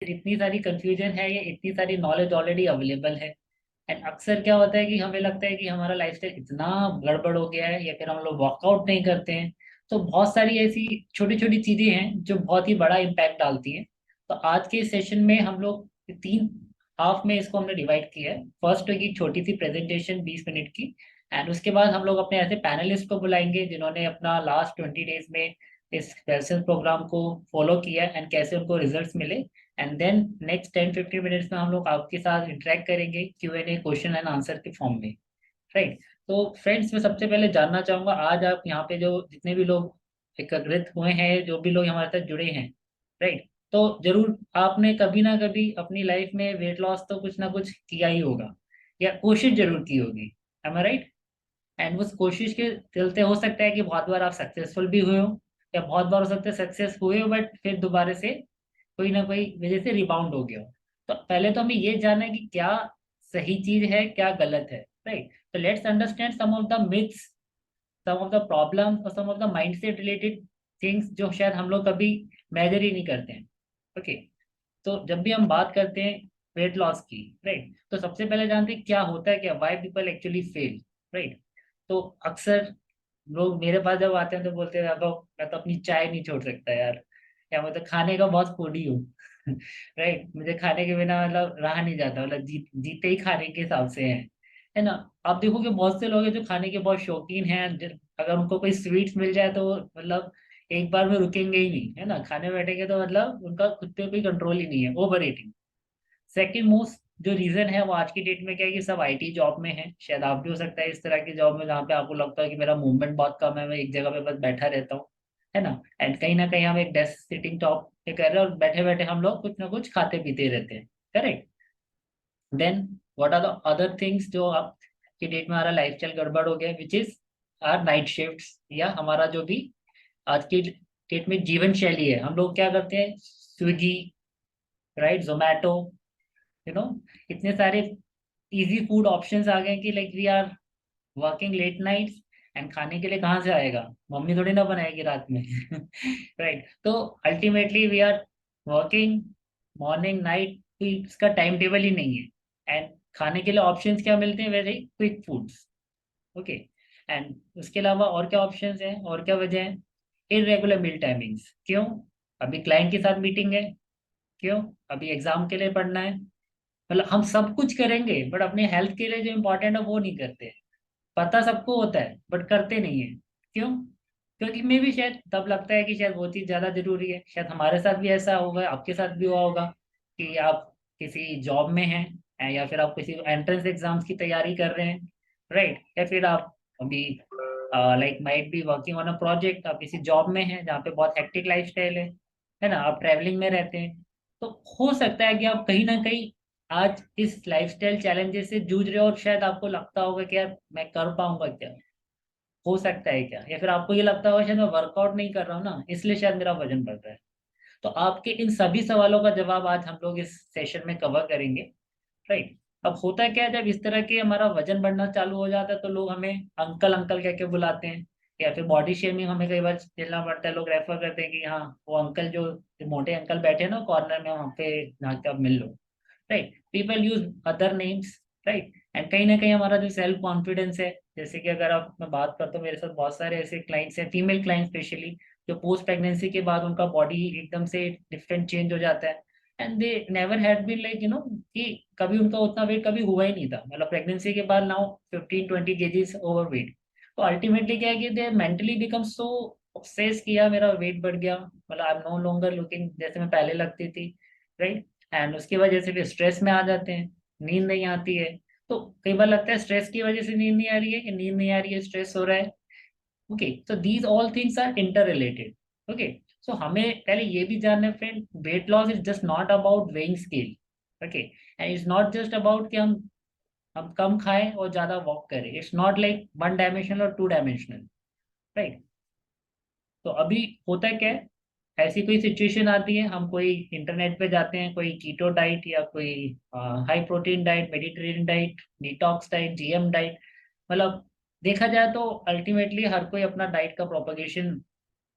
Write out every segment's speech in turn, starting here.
फिर इतनी सारी कंफ्यूजन है या इतनी सारी नॉलेज ऑलरेडी अवेलेबल है। एंड अक्सर क्या होता है कि हमें लगता है कि हमारा लाइफस्टाइल इतना गड़बड़ हो गया है या फिर हम लोग वर्कआउट नहीं करते हैं। तो बहुत सारी ऐसी छोटी छोटी चीजें हैं जो बहुत ही बड़ा इम्पैक्ट डालती हैं। तो आज के सेशन में हम लोग तीन हाफ में इसको हमने डिवाइड किया है। फर्स्ट होगी छोटी सी प्रेजेंटेशन 20 मिनट की। एंड उसके बाद हम लोग अपने ऐसे पैनलिस्ट को बुलाएंगे जिन्होंने अपना लास्ट 20 डेज में इस पैशन प्रोग्राम को फॉलो किया एंड कैसे उनको रिजल्ट्स मिले। एंड देन नेक्स्ट 10-15 मिनट्स में हम लोग आपके साथ इंटरेक्ट करेंगे Q&A क्वेश्चन एंड आंसर के फॉर्म में। राइट। तो फ्रेंड्स, मैं सबसे पहले जानना चाहूंगा आज आप यहाँ पे जो जितने भी लोग एकत्रित हुए हैं, जो भी लोग हमारे साथ जुड़े हैं, राइट, तो जरूर आपने कभी ना कभी अपनी लाइफ में वेट लॉस तो कुछ ना कुछ किया ही होगा या कोशिश जरूर की होगी। M I right? एंड उस कोशिश के चलते हो सकता है कि बहुत बार आप सक्सेसफुल भी हुए हो या बहुत बार हो सकता है सक्सेस हुए हो बट फिर दोबारा से कोई ना कोई वजह से रिबाउंड हो गया हो। तो पहले तो हमें ये जानना है कि क्या सही चीज है क्या गलत है। राइट। तो let's understand some of the myths, some of the problem और some of the mindset related things जो शायद हम लोग कभी मेजर ही नहीं करते हैं। ओके। तो जब भी हम बात करते हैं वेट लॉस की, राइट, तो सबसे पहले जानते हैं क्या होता है, क्या why people actually fail. Right. तो अक्सर लोग मेरे पास जब आते हैं तो बोलते हैं तो मैं तो अपनी चाय नहीं छोड़ सकता यार, या मैं तो खाने का बहुत फूडी हूँ। राइट, मुझे खाने के बिना मतलब रहा नहीं जाता, मतलब जीते ही खाने के हिसाब से है ना। आप देखोगे बहुत से लोग हैं जो खाने के बहुत शौकीन हैं, अगर उनको कोई स्वीट्स मिल जाए तो मतलब एक बार में रुकेंगे ही नहीं, है ना, खाने बैठेंगे तो मतलब उनका खुद पे कोई कंट्रोल ही नहीं है। Over eating. सेकेंड मोस्ट जो रीजन है वो आज की डेट में क्या है कि सब आईटी जॉब में है। शायद आप भी हो सकता है इस तरह की जॉब में जहाँ पे आपको लगता है कि मेरा मूवमेंट बहुत कम है, मैं एक जगह पे बस बैठा रहता हूँ, है ना कहीं हम एक डेस्क सिटिंग टॉप पे कर रहे हैं और बैठे बैठे हम लोग कुछ ना कुछ खाते पीते रहते हैं। Correct. Then what are the other things जो आप की डेट में हमारा लाइफस्टाइल गड़बड़ हो गया, which is our night shifts, या हमारा जो भी आज की डेट में जीवन शैली है। हम लोग क्या करते हैं, Swiggy, right, Zomato, you know, इतने सारे इजी फूड ऑप्शंस आ गए कि like we are working late nights and खाने के लिए कहाँ से आएगा, मम्मी थोड़ी ना बनाएगी रात में। राइट। तो ultimately we are working morning night, इसका टाइम टेबल ही नहीं है। एंड खाने के लिए ऑप्शंस क्या मिलते हैं, very quick foods. Okay. And उसके अलावा और क्या ऑप्शंस हैं और क्या वजह है, इरेगुलर मील टाइमिंग्स। क्यों? अभी क्लाइंट के साथ मीटिंग है, क्यों, अभी एग्जाम के लिए पढ़ना है। मतलब हम सब कुछ करेंगे बट अपने हेल्थ के लिए जो इम्पोर्टेंट है वो नहीं करते। पता सबको होता है बट करते नहीं है। क्यों? क्योंकि मे भी शायद तब लगता है कि शायद वो चीज़ ज़्यादा जरूरी है। शायद हमारे साथ भी ऐसा होगा, आपके साथ भी हुआ होगा कि आप किसी जॉब में हैं या फिर आप किसी एंट्रेंस एग्जाम्स की तैयारी कर रहे हैं, राइट, या फिर आप अभी like might be working on a project, आप किसी जॉब में हैं जहाँ पे बहुत हेक्टिक लाइफस्टाइल है ना, आप ट्रैवलिंग में रहते हैं। तो हो सकता है कि आप कहीं ना कहीं आज इस लाइफस्टाइल चैलेंजेस से जूझ रहे हो और शायद आपको लगता होगा कि यार मैं कर पाऊंगा क्या, हो सकता है क्या, या फिर आपको ये लगता होगा शायद मैं वर्कआउट नहीं कर रहा हूँ ना इसलिए शायद मेरा वजन बढ़ रहा है। तो आपके इन सभी सवालों का जवाब आज हम लोग इस सेशन में कवर करेंगे। राइट। अब होता क्या है, जब इस तरह के हमारा वजन बढ़ना चालू हो जाता है तो लोग हमें अंकल अंकल कह के बुलाते हैं, या फिर बॉडी शेमिंग हमें कई बार झेलना पड़ता है। लोग रेफर करते हैं कि हाँ वो अंकल जो मोटे अंकल बैठे हैं ना कॉर्नर में, वहाँ पे जाके आप मिल लो। Right. People use other names. Right. And कहीं ना कहीं हमारा जो सेल्फ कॉन्फिडेंस है, जैसे कि अगर आप मैं बात करता हूँ, मेरे साथ बहुत सारे ऐसे क्लाइंट्स हैं, फीमेल क्लाइंट स्पेशली, जो पोस्ट प्रेगनेंसी के बाद उनका बॉडी एकदम से डिफरेंट चेंज हो जाता है। And they never had been like कि कभी उनका उतना वेट कभी हुआ ही नहीं था, मतलब प्रेगनेंसी के बाद नाउ 15-20 kgs ओवर वेट। तो अल्टीमेटली क्या है कि they mentally become so obsess किया मेरा वेट बढ़ गया, मतलब I am no longer looking जैसे मैं पहले लगती थी। राइट। एंड उसकी वजह से फिर स्ट्रेस में आ जाते हैं, नींद नहीं आती है। तो कई बार लगता है स्ट्रेस की वजह से नींद नहीं आ रही है कि नींद नहीं आ रही है स्ट्रेस हो रहा है। ओके। तो these all things are interrelated. Okay. So हमें पहले ये भी जानना है friend, weight loss is just not about weighing scale. Okay. And it's not just about कि हम कम खाएं और ज्यादा वॉक करें। It's not like one dimensional और टू डायमेंशनल। राइट। तो अभी होता है क्या है, ऐसी कोई सिचुएशन आती है, हम कोई इंटरनेट पे जाते हैं, कोई कीटो डाइट या कोई high protein diet, Mediterranean diet, detox diet, GM diet, मतलब देखा जाए तो अल्टीमेटली हर कोई अपना डाइट का प्रोपगेशन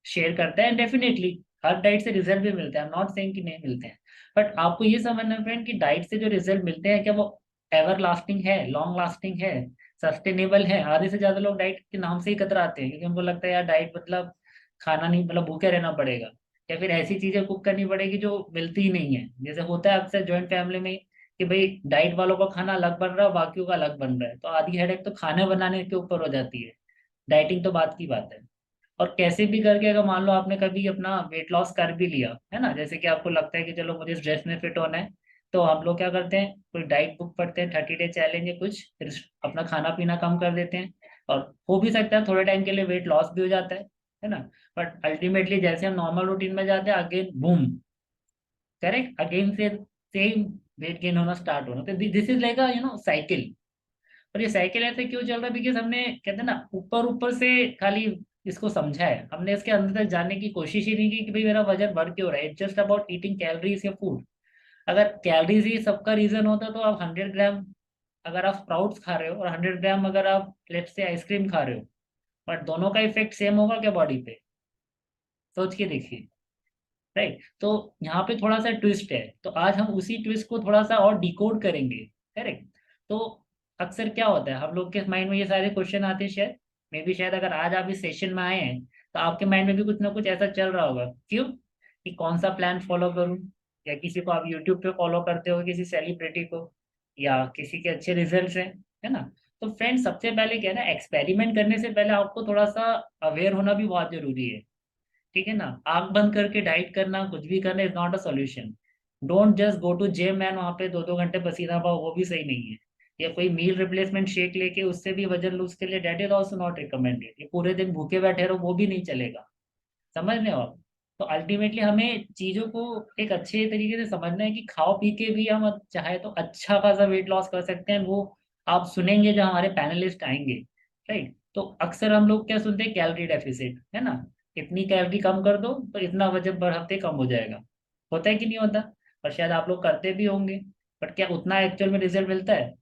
शेयर करता है। एंड डेफिनेटली हर डाइट से रिजल्ट भी मिलते हैं, आई एम नॉट सेइंग कि नहीं मिलते हैं, बट आपको ये समझना है फ्रेंड कि डाइट से जो रिजल्ट मिलते हैं क्या वो एवर लास्टिंग है, लॉन्ग लास्टिंग है, सस्टेनेबल है। आधे से ज्यादा लोग डाइट के नाम से ही कतराते हैं, क्योंकि उनको लगता है यार डाइट मतलब खाना नहीं, मतलब भूखे रहना पड़ेगा, या फिर ऐसी चीजें कुक करनी पड़ेगी जो मिलती ही नहीं है। जैसे होता है अक्सर जॉइंट फैमिली में कि भाई डाइट वालों का खाना अलग बन रहा है, बाकियों का अलग बन रहा है, तो आधी हेडेक तो खाने बनाने के ऊपर हो जाती है। डाइटिंग तो बात की बात है। और कैसे भी करके अगर मान लो आपने कभी अपना वेट लॉस कर भी लिया है ना, जैसे कि आपको लगता है कि चलो मुझे इस ड्रेस में फिट होना है, तो हम लोग क्या करते हैं, कोई डाइट बुक पढ़ते हैं, 30 डे चैलेंज या कुछ, फिर अपना खाना पीना कम कर देते हैं, और हो भी सकता है थोड़े टाइम के लिए वेट लॉस भी हो जाता है ना। बट अल्टीमेटली जैसे हम नॉर्मल रूटीन में जाते हैं, अगेन बूम, करेक्ट, अगेन से सेम वेट गेन होना स्टार्ट होना। तो this is like a cycle. और ये साइकिल ऐसे क्यों चल रहा है, बिकॉज हमने कहते हैं ना ऊपर ऊपर से खाली इसको समझा है, हमने इसके अंदर तक जाने की कोशिश ही नहीं की कि भाई मेरा वजन बढ़ क्यों रहा है। It's just about eating calories या फूड। अगर कैलोरीज ही सबका रीजन होता तो आप 100 ग्राम अगर आप स्प्राउट्स खा रहे हो और 100 ग्राम अगर आप लेट्स से आइसक्रीम खा रहे हो, बट दोनों का इफेक्ट सेम होगा क्या बॉडी पे? सोच के देखिए। राइट, तो यहाँ पे थोड़ा सा ट्विस्ट है, तो आज हम उसी ट्विस्ट को थोड़ा सा और डिकोड करेंगे। करेक्ट। तो अक्सर क्या होता है हम लोग के माइंड में ये सारे क्वेश्चन आते हैं, शायद मे बी शायद अगर आज आप इस सेशन में आए हैं तो आपके माइंड में भी कुछ ना कुछ ऐसा चल रहा होगा, क्यों, कि कौन सा प्लान फॉलो करूं, या किसी को आप यूट्यूब पे फॉलो करते हो, किसी सेलिब्रिटी को, या किसी के अच्छे रिजल्ट्स हैं, है ना। तो फ्रेंड सबसे पहले क्या है ना, एक्सपेरिमेंट करने से पहले आपको थोड़ा सा अवेयर होना भी बहुत जरूरी है। ठीक है ना, आंख बंद करके डाइट करना, कुछ भी करना is not a solution. Don't just go to gym and वहां पे 2-2 घंटे पसीना पाओ, वो भी सही नहीं है। या कोई मील रिप्लेसमेंट शेक लेके उससे भी वजन लूज के लिए, that is also not recommended. ये पूरे दिन भूखे बैठे रहो, वो भी नहीं चलेगा। समझ रहे हो आप? तो अल्टीमेटली हमें चीजों को एक अच्छे तरीके से समझना है कि खाओ पी के भी हम चाहे तो अच्छा खासा वेट लॉस कर सकते हैं। वो आप सुनेंगे जो हमारे पैनलिस्ट आएंगे। राइट, तो अक्सर हम लोग क्या सुनते हैं, कैलोरी डेफिसिट, है ना, इतनी कैलोरी कम कर दो तो इतना वजन पर हफ्ते कम हो जाएगा। होता है कि नहीं होता? और शायद आप लोग करते भी होंगे, बट क्या उतना एक्चुअल में रिजल्ट मिलता है?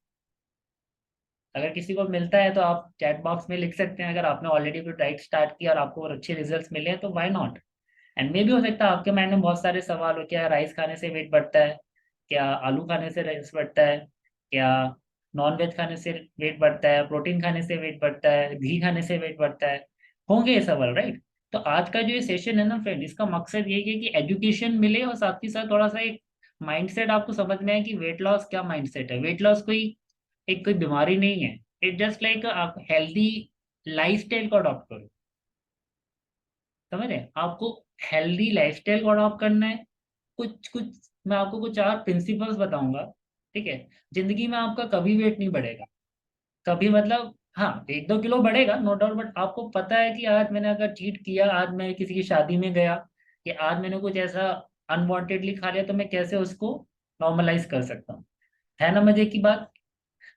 अगर किसी को मिलता है तो आप चैट बॉक्स में लिख सकते हैं, अगर आपने ऑलरेडी कोई डाइट स्टार्ट किया और आपको अच्छे रिजल्ट्स मिले हैं तो व्हाई नॉट। एंड मे भी हो सकता है आपके माइंड में बहुत सारे सवाल हो, क्या राइस खाने से वेट बढ़ता है, क्या आलू खाने से राइस बढ़ता है, क्या नॉन वेज खाने से वेट बढ़ता है, प्रोटीन खाने से वेट बढ़ता है, घी खाने से वेट बढ़ता है, होंगे ये सवाल, राइट। तो आज का जो ये सेशन है ना फ्रेंड, इसका मकसद यही है कि एजुकेशन मिले और साथ ही साथ थोड़ा सा एक माइंडसेट आपको समझ में आए कि वेट लॉस क्या माइंडसेट है। वेट लॉस कोई बीमारी नहीं है, इट जस्ट लाइक आप हेल्दी लाइफस्टाइल को अडॉप्ट करो। समझ रहे हैं? आपको हेल्दी लाइफस्टाइल को अडॉप्ट करना है। कुछ कुछ मैं आपको कुछ 4 प्रिंसिपल्स बताऊंगा। ठीक है, जिंदगी में आपका कभी वेट नहीं बढ़ेगा, कभी मतलब हाँ 1-2 किलो बढ़ेगा नो डाउट, बट आपको पता है कि आज मैंने अगर चीट किया, आज मैं किसी की शादी में गया, कि आज मैंने कुछ ऐसा अनवांटेडली खा लिया, तो मैं कैसे उसको नॉर्मलाइज कर सकता हूँ। है ना मजे की बात?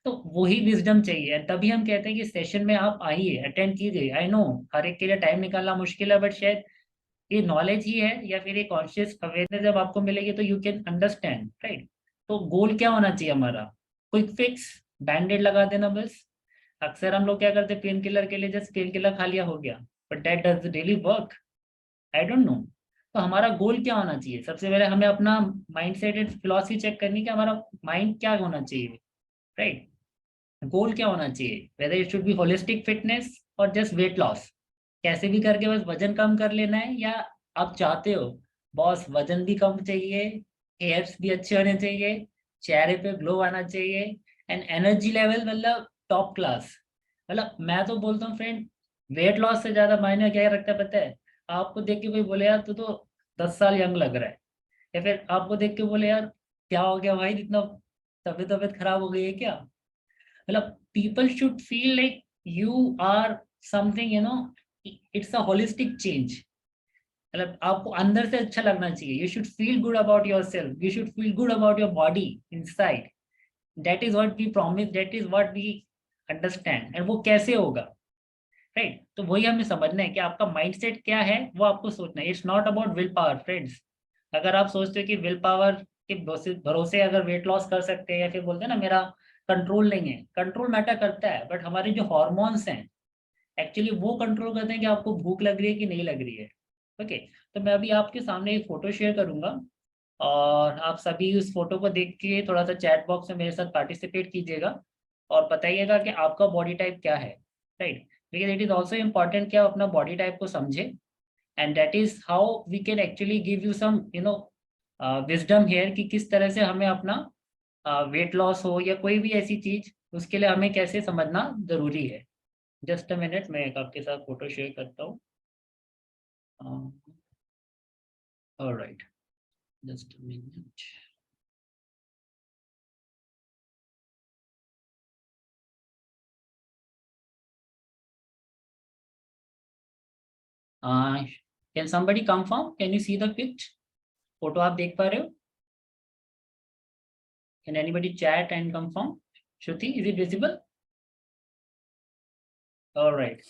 तो वही विजडम चाहिए, तभी हम कहते हैं कि सेशन में आप आइए, अटेंड कीजिए। आई नो हर एक के लिए टाइम निकालना मुश्किल है, बट शायद ये नॉलेज ही है या फिर ये कॉन्शियस अवेयरनेस जब आपको मिलेगी तो यू कैन अंडरस्टैंड, राइट। तो गोल क्या होना चाहिए हमारा? क्विक फिक्स, बैंडेड लगा देना बस। अक्सर हम लोग क्या करते हैं, पेन किलर के लिए जस्ट पेन किलर खा लिया, हो गया, but that does really work? I don't know. तो हमारा गोल क्या होना चाहिए? सबसे पहले हमें अपना mind set and philosophy check करनी कि हमारा माइंड क्या होना चाहिए, राइट। गोल क्या होना चाहिए, whether it should B holistic fitness और जस्ट वेट लॉस, कैसे भी करके बस वजन कम कर लेना है, या आप चाहते हो बॉस वजन भी कम चाहिए, हेयर्स भी अच्छे होने चाहिए, चेहरे पे ग्लो आना चाहिए, एंड एनर्जी लेवल मतलब टॉप क्लास। मतलब मैं तो बोलता हूँ फ्रेंड, वेट लॉस से ज्यादा मायने क्या रखता है पता है? आपको देख के कोई बोले यार तू तो 10 साल यंग लग रहा है, या फिर आपको देख के बोले यार क्या हो गया भाई, इतना तबीयत तबीयत खराब हो गई है क्या? मतलब people should feel like you are something, it's a holistic change. मतलब आपको अंदर से अच्छा लगना चाहिए, you should feel good about yourself, you should feel good about your body inside. That is what we promise, that is what we understand. And वो कैसे होगा, राइट। तो वही हमें समझना है कि आपका माइंडसेट क्या है, वो आपको सोचना है। It's not about will power friends. अगर आप सोचते हो कि विल पावर के भरोसे भरोसे अगर वेट लॉस कर सकते हैं, या फिर बोलते हैं ना मेरा कंट्रोल नहीं है, कंट्रोल मैटर करता है, बट हमारे जो हॉर्मोन्स हैं एक्चुअली वो कंट्रोल करते हैं कि आपको भूख लग रही है कि नहीं लग रही है। ओके, तो मैं अभी आपके सामने एक फोटो शेयर करूंगा, और आप सभी उस फोटो को देख के थोड़ा सा चैट बॉक्स में मेरे साथ पार्टिसिपेट कीजिएगा और बताइएगा कि आपका बॉडी टाइप क्या है, right. Because it is also important कि आप अपना बॉडी टाइप को समझें, and that is how we can actually give you some wisdom here कि किस तरह से हमें अपना वेट लॉस हो या कोई भी ऐसी चीज, उसके लिए हमें कैसे समझना जरूरी है। जस्ट अ मिनट, मैं एक आपके साथ फोटो शेयर करता हूँ। Alright, just a minute. Can somebody confirm, can you see the picture? Photo आप देख पा रहे हो? Can anybody chat and confirm? Shruti, is it visible? Alright,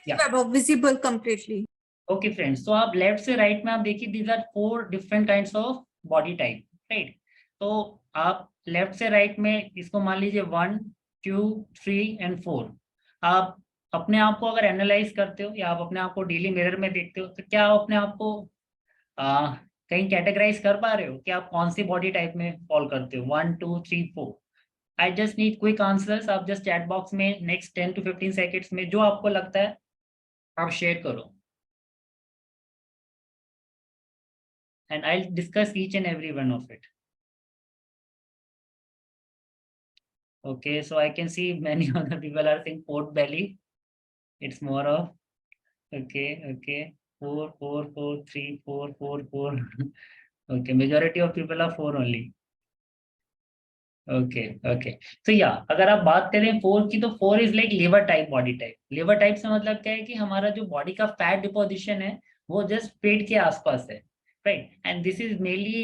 yeah visible completely. Okay friends, तो आप लेफ्ट से राइट में आप देखिए, these are 4 different kinds of body type, right. तो आप लेफ्ट से राइट में इसको मान लीजिए 1, 2, 3 एंड 4। आप अपने आप को अगर एनालाइज करते हो या आप अपने आप को डेली मिरर में देखते हो, तो क्या आप अपने आप को आ, कहीं कैटेगराइज कर पा रहे हो कि आप कौन सी बॉडी टाइप में फॉल करते हो? 1, 2, 3, 4। I just need quick answers. आप जस्ट चैट बॉक्स में नेक्स्ट 10 to 15 सेकेंड्स में जो आपको लगता है आप शेयर करो, and I'll discuss each and every one of it. Okay, so I can see many of the people are saying port belly. It's more of okay. 4, 4, 4, 3, 4, 4, 4. Okay, majority of people are 4 only. Okay okay, तो या अगर आप बात करें 4 की, तो 4 is like liver type body type. Liver type से मतलब क्या है कि हमारा जो बॉडी का फैट डिपोजिशन है वो जस्ट पेट के आसपास है, right. And this is mainly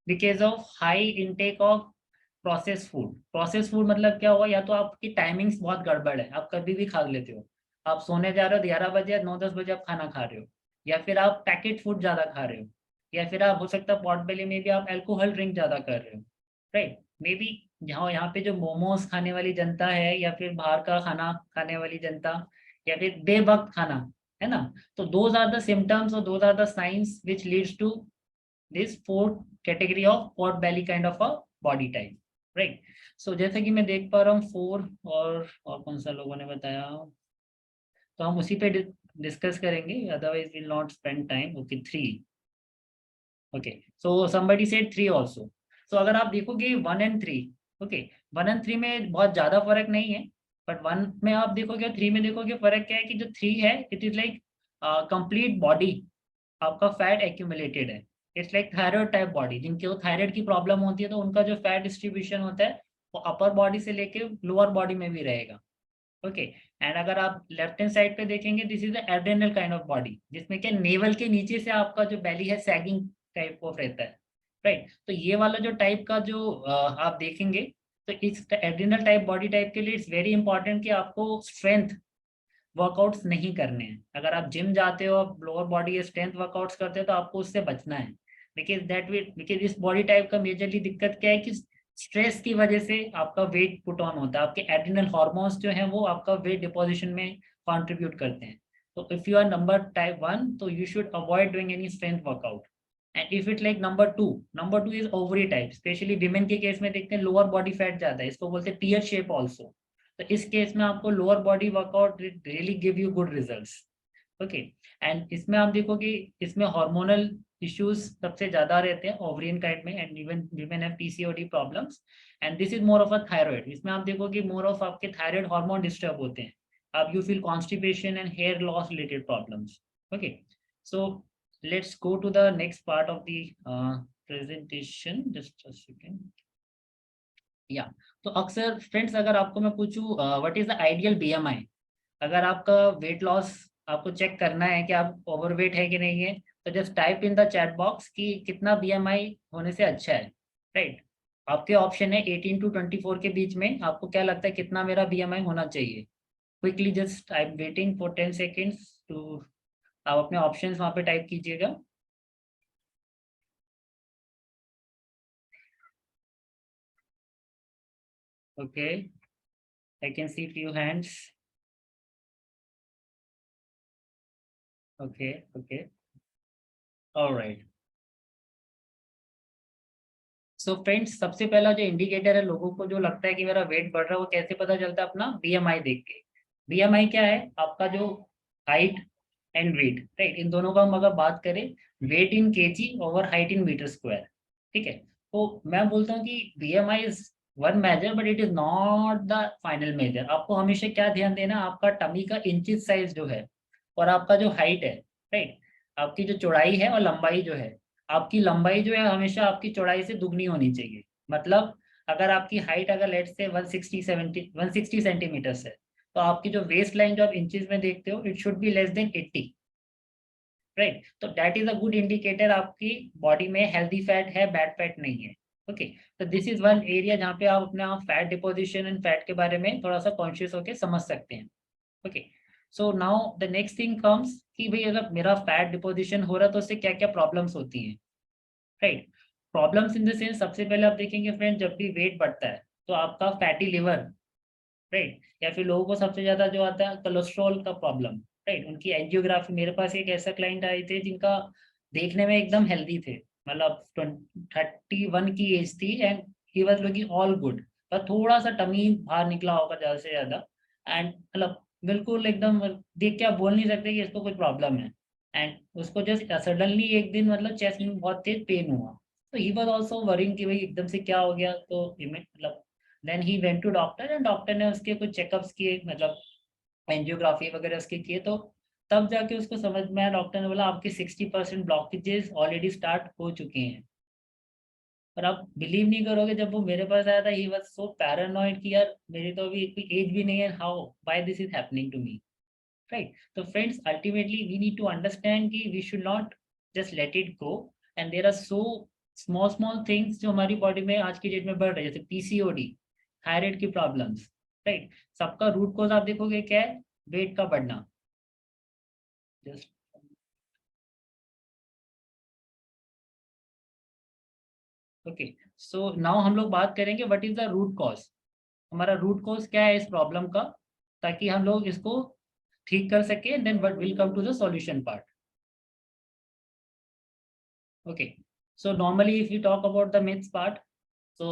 because of high intake of process food. Process food मतलब क्या हुआ, या तो आपकी टाइमिंग्स बहुत गड़बड़ है, आप कभी भी खा लेते हो। आप सोने जा रहे हो 11 बजे या 9-10 बजे आप खाना खा रहे हो, या फिर आप पैकेट फूड ज्यादा खा रहे हो, या फिर आप हो सकता है पॉट बेली में भी आप अल्कोहल ड्रिंक ज्यादा कर रहे हो, राइट। मे बी यहाँ पे जो मोमोज खाने वाली जनता है, या फिर बाहर का खाना खाने वाली जनता, या फिर बेवक्त खाना, है ना। तो दोज आर द सिम्टम्स और those are the science which leads to this fourth category of pot belly kind of a body type, right. So जैसे कि मैं देख पा रहा हूँ 4, और कौन सा लोगों ने बताया, तो हम उसी पे डिस्कस करेंगे, otherwise will not spend time. Okay, 3। Okay, so somebody said 3 also. सो अगर आप देखोगे 1 and 3, ओके, 1 and 3 में बहुत ज्यादा फर्क नहीं है, बट 1 में आप देखोगे और 3 में देखोगे, फर्क क्या है कि जो 3 है it is like complete body आपका फैट एक्यूमुलेटेड है। It's like thyroid type body, जिनको थायराइड की प्रॉब्लम होती है तो उनका जो फैट डिस्ट्रीब्यूशन होता है वो अपर बॉडी से लेके लोअर बॉडी में भी रहेगा, ओके। एंड अगर आप लेफ्ट हैंड साइड पे देखेंगे, this is the adrenal kind of body, जिसमें क्या नेवल के नीचे से आपका जो बेली है सैगिंग टाइप ऑफ रहता है, राइट। तो ये वाला जो टाइप का जो आप देखेंगे, तो इस एड्रेनल टाइप बॉडी टाइप के लिए इट्स वेरी इंपॉर्टेंट कि आपको स्ट्रेंथ वर्कआउट्स नहीं करने हैं। अगर आप जिम जाते हो, आप लोअर बॉडी या स्ट्रेंथ वर्कआउट्स करते हो, तो आपको उससे बचना है। बिकॉज इस बॉडी टाइप का मेजरली दिक्कत क्या है कि स्ट्रेस की वजह से आपका वेट पुट ऑन होता है, आपके एड्रिनल हार्मोन्स जो हैं वो आपका वेट डिपोजिशन में कंट्रीब्यूट करते हैं। तो if you are number type 1, तो you should avoid doing any strength workout. And if it like number two is ovary type, specially women के केस में देखते हैं लोअर बॉडी फैट ज्यादा है, इसको बोलते हैं टीयर शेप ऑल्सो। तो इस केस में आपको lower body workout really give you good results, okay. And इसमें आप देखोगे, इसमें हार्मोनल इश्यूज सबसे ज्यादा रहते हैं ओवरियन काइंड में, and even women have PCOD problems. And this is more of a thyroid, इसमें आप देखोगे मोर ऑफ आपके थायराइड हार्मोन डिस्टर्ब होते हैं, आप you feel constipation and hair loss related problems, okay. So let's go to the next part of the presentation, just a second, yeah. तो अक्सर friends, अगर आपको मैं पूछूं what is the ideal BMI, अगर आपका वेट लॉस आपको check करना है कि आप ओवरवेट है कि नहीं है, तो just type in the chat box कि कितना बीएमआई होने से अच्छा है, राइट। आपके ऑप्शन है 18 to 24 के बीच में, आपको क्या लगता है कितना मेरा बीएमआई होना चाहिए? Quickly, just I am waiting for 10 seconds to, आप अपने ऑप्शंस वहां पे टाइप कीजिएगा। Okay, I can see few hands. Okay okay, alright. So friends, सबसे पहला जो इंडिकेटर है लोगों को जो लगता है कि मेरा वेट बढ़ रहा है, वो कैसे पता चलता है? अपना बीएमआई देख के। बीएमआई क्या है? आपका जो हाइट एंड वेट, राइट, इन दोनों का हम अगर बात करें, weight in KG over height in meter square, ठीक है। तो मैं बोलता हूँ कि BMI is one measure but it is not the final measure. आपको हमेशा क्या ध्यान देना, आपका टमी का इंचेस साइज जो है और आपका जो हाइट है, राइट, आपकी जो चौड़ाई है और लंबाई जो है, आपकी लंबाई जो है हमेशा आपकी चौड़ाई से दुगनी होनी चाहिए। मतलब अगर आपकी हाइट अगर लेट से 160 सेंटीमीटर्स है, तो आपकी जो वेस्ट लाइन जो आप इंचेस में देखते हो, it should be less than 80, right. तो that is a good indicator आपकी बॉडी में हेल्दी फैट है, बैड फैट नहीं है। ओके, तो दिस इज वन एरिया जहाँ पे आप अपने आप फैट डिपोजिशन एंड फैट के बारे में थोड़ा सा कॉन्शियस होकर समझ सकते हैं। Okay, so now the next thing comes कि भाई अगर मेरा फैट डिपोजिशन हो रहा है तो उससे क्या क्या प्रॉब्लम्स होती हैं, right. Problems in the sense, सबसे पहले आप देखेंगे फ्रेंड, जब भी वेट बढ़ता है तो आपका फैटी लिवर, राइट, या फिर लोगों को सबसे ज्यादा जो आता है कोलेस्ट्रॉल का प्रॉब्लम, राइट। उनकी एंजियोग्राफी, मेरे पास एक ऐसा क्लाइंट आए थे जिनका देखने में एकदम हेल्दी थे, मतलब 31 की एज थी and he was looking all good, पर थोड़ा सा टमी बाहर निकला होगा ज्यादा से ज्यादा, एंड मतलब बिल्कुल एकदम देख के आप बोल नहीं सकते कि इसको कोई प्रॉब्लम है। एंड उसको जस्ट सडनली एक दिन मतलब चेस्ट में बहुत तेज पेन हुआ, तो ही वाज आल्सो वरिंग कि भाई एकदम से क्या हो गया। तो मतलब then he went to doctor and doctor ने उसके कुछ चेकअप्स किए, मतलब एंजियोग्राफी वगैरह उसके किए, तो तब जाके उसको समझ में आया, डॉक्टर ने बोला आपके 60% ब्लॉकेजेस ऑलरेडी स्टार्ट हो चुके हैं। और आप बिलीव नहीं करोगे, जब वो मेरे पास आया था ही वाज सो पैरानॉइड कि यार मेरी तो अभी इतनी एज भी नहीं है, how why this is happening to me, right. तो friends, ultimately we need to understand कि we should not just let it go, and there are so small small things जो हमारी बॉडी में आज की डेट में बढ़ रही है, जैसे पीसीओडी, थायराइड की प्रॉब्लम्स, राइट। सबका रूट कॉज आप देखोगे क्या है? वेट का बढ़ना। जस्ट ओके, सो नाउ हम लोग बात करेंगे what is the root cause. हमारा रूट कॉज क्या है इस प्रॉब्लम का, ताकि हम लोग इसको ठीक कर सके, then but will come to the solution part. Okay, so normally if you talk about the myths part, so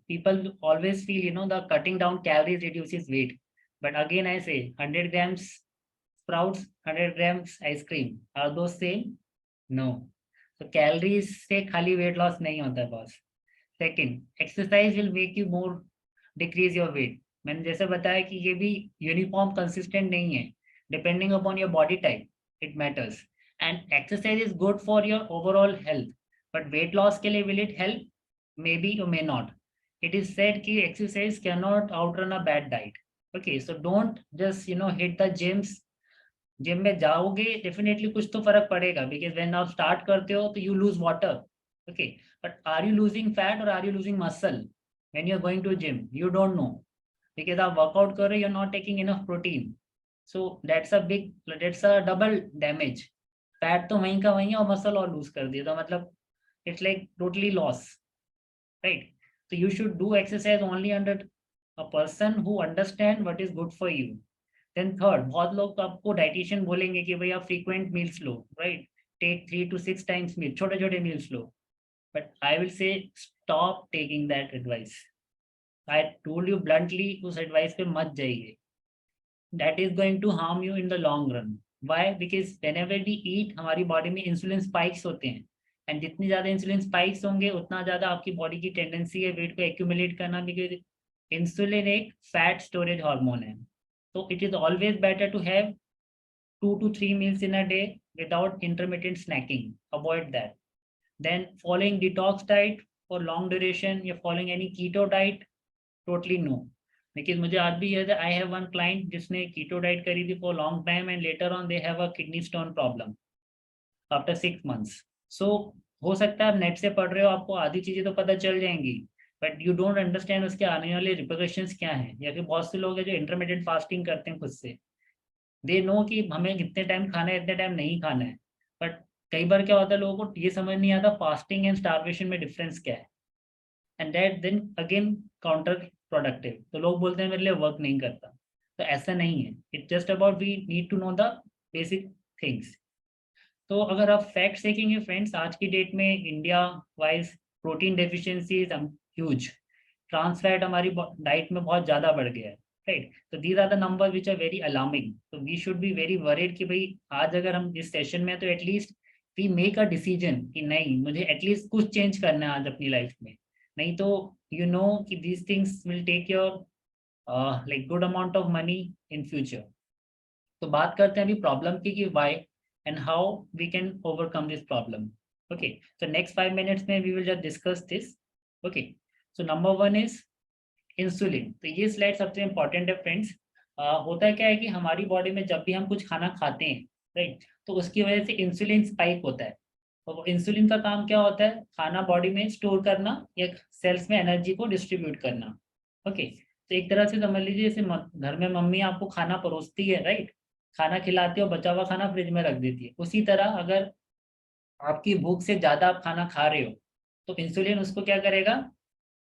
people always feel, the cutting down calories reduces weight. But again, I say 100 grams sprouts, 100 grams ice cream. Are those same? No. So calories से खाली weight loss नहीं होता है boss. Second, exercise will make you more decrease your weight. मैंने जैसे बताया कि ये भी यूनिफॉर्म कंसिस्टेंट नहीं है, depending upon your body type it matters, and exercise is good for your overall health, but weight loss के लिए will it help? May be or may not. It is said कि exercise can not outrun a bad diet. Okay, so don't just hit the gyms. Gym में जाओगे definitely कुछ तो फर्क पड़ेगा, because when आप स्टार्ट करते हो तो you lose water, okay, but are you losing fat और are you losing muscle when you are going to gym? You don't know, because आप वर्कआउट कर रहे हो, you are not taking enough protein. So that's a double damage. Fat तो वहीं का वहीं है और मसल और लूज कर दिया, तो मतलब it's like totally loss, right. So you should do exercise only under a person who understand what is good for you. Then third, बहुत लोग आपको डाइटिशियन बोलेंगे कि भाई आप फ्रीक्वेंट मील्स लो, right, take 3 to 6 times meal, छोटे छोटे मील्स लो, but I will say stop taking that advice. I told you bluntly, उस एडवाइस पे मत जाइए। That is going to harm you in the long run. Why? Because whenever we eat हमारी body में insulin spikes होते हैं, and जितनी ज्यादा इंसुलिन स्पाइक्स होंगे उतना ज्यादा आपकी बॉडी की टेंडेंसी है वेट को एक्यूमुलेट करना, बिकॉज इंसुलिन एक फैट स्टोरेज हार्मोन है। तो it is always better to have 2 to 3 meals in a day without intermittent snacking. Avoid that. Then following detox diet for long duration, you're following any keto diet, totally no. Because मुझे आज भी याद है, I have one client जिसने keto diet करी थी for long time and later on they have a kidney stone problem after 6 months. So हो सकता है आप नेट से पढ़ रहे हो, आपको आधी चीजें तो पता चल जाएंगी, बट यू डोंट अंडरस्टैंड उसके आने वाले रिपरकशंस क्या हैं। या फिर बहुत से लोग हैं जो इंटरमीडिएट फास्टिंग करते हैं खुद से, दे नो कि हमें इतने टाइम खाना है, इतने टाइम नहीं खाना है, बट कई बार क्या होता है लोगों को ये समझ नहीं आता फास्टिंग एंड स्टारवेशन में डिफरेंस क्या है, and that then again counter productive, तो लोग बोलते हैं मेरे लिए वर्क नहीं करता। तो ऐसा नहीं है, it just about we need to know the basic things. तो अगर आप फैक्ट देखेंगे फ्रेंड्स, आज की डेट में India wise protein deficiency is huge. Trans fat हमारी डाइट में बहुत ज़्यादा बढ़ गया है, राइट। तो these are the number which are very alarming. तो we should be very worried कि भाई आज अगर हम इस सेशन में, तो at least we make a decision कि नहीं, मुझे एटलीस्ट कुछ चेंज करना है आज अपनी लाइफ में। नहीं तो यू नो कि these things will take your like good amount of money in future. तो बात करते हैं अभी प्रॉब्लम की कि why and how we can overcome this problem. Okay, so next 5 minutes में we will just discuss this. Okay, so number one is insulin. तो ये स्लाइड सबसे इंपॉर्टेंट है फ्रेंड्स। होता क्या है कि हमारी बॉडी में जब भी हम कुछ खाना खाते हैं, राइट, तो उसकी वजह से इंसुलिन स्पाइक होता है। तो वो इंसुलिन का काम क्या होता है? खाना बॉडी में स्टोर करना या सेल्स में एनर्जी को डिस्ट्रीब्यूट करना। ओके, तो एक तरह से समझ लीजिए जैसे घर में मम्मी आपको खाना परोसती है, राइट, खाना खिलाती है और बचा हुआ खाना फ्रिज में रख देती है। उसी तरह अगर आपकी भूख से ज़्यादा आप खाना खा रहे हो, तो इंसुलिन उसको क्या करेगा?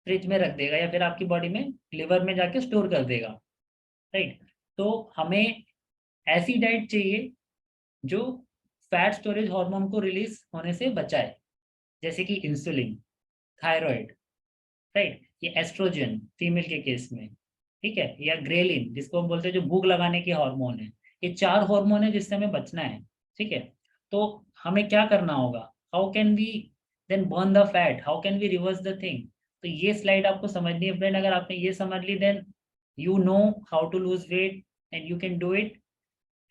फ्रिज में रख देगा या फिर आपकी बॉडी में लिवर में जाके स्टोर कर देगा, राइट। तो हमें ऐसी डाइट चाहिए जो फैट स्टोरेज हार्मोन को रिलीज होने से बचाए, जैसे कि इंसुलिन, थायराइड, राइट, ये एस्ट्रोजन फीमेल के केस में, ठीक है, या ग्रेलिन जिसको हम बोलते हैं जो भूख लगाने की हार्मोन है। ये 4 हार्मोन है जिससे हमें बचना है, ठीक है। तो हमें क्या करना होगा? How can we then burn the fat, how can we reverse the thing? तो ये स्लाइड आपको समझनी है फ्रेंड। अगर आपने ये समझ ली, then you know how to lose weight and you can do it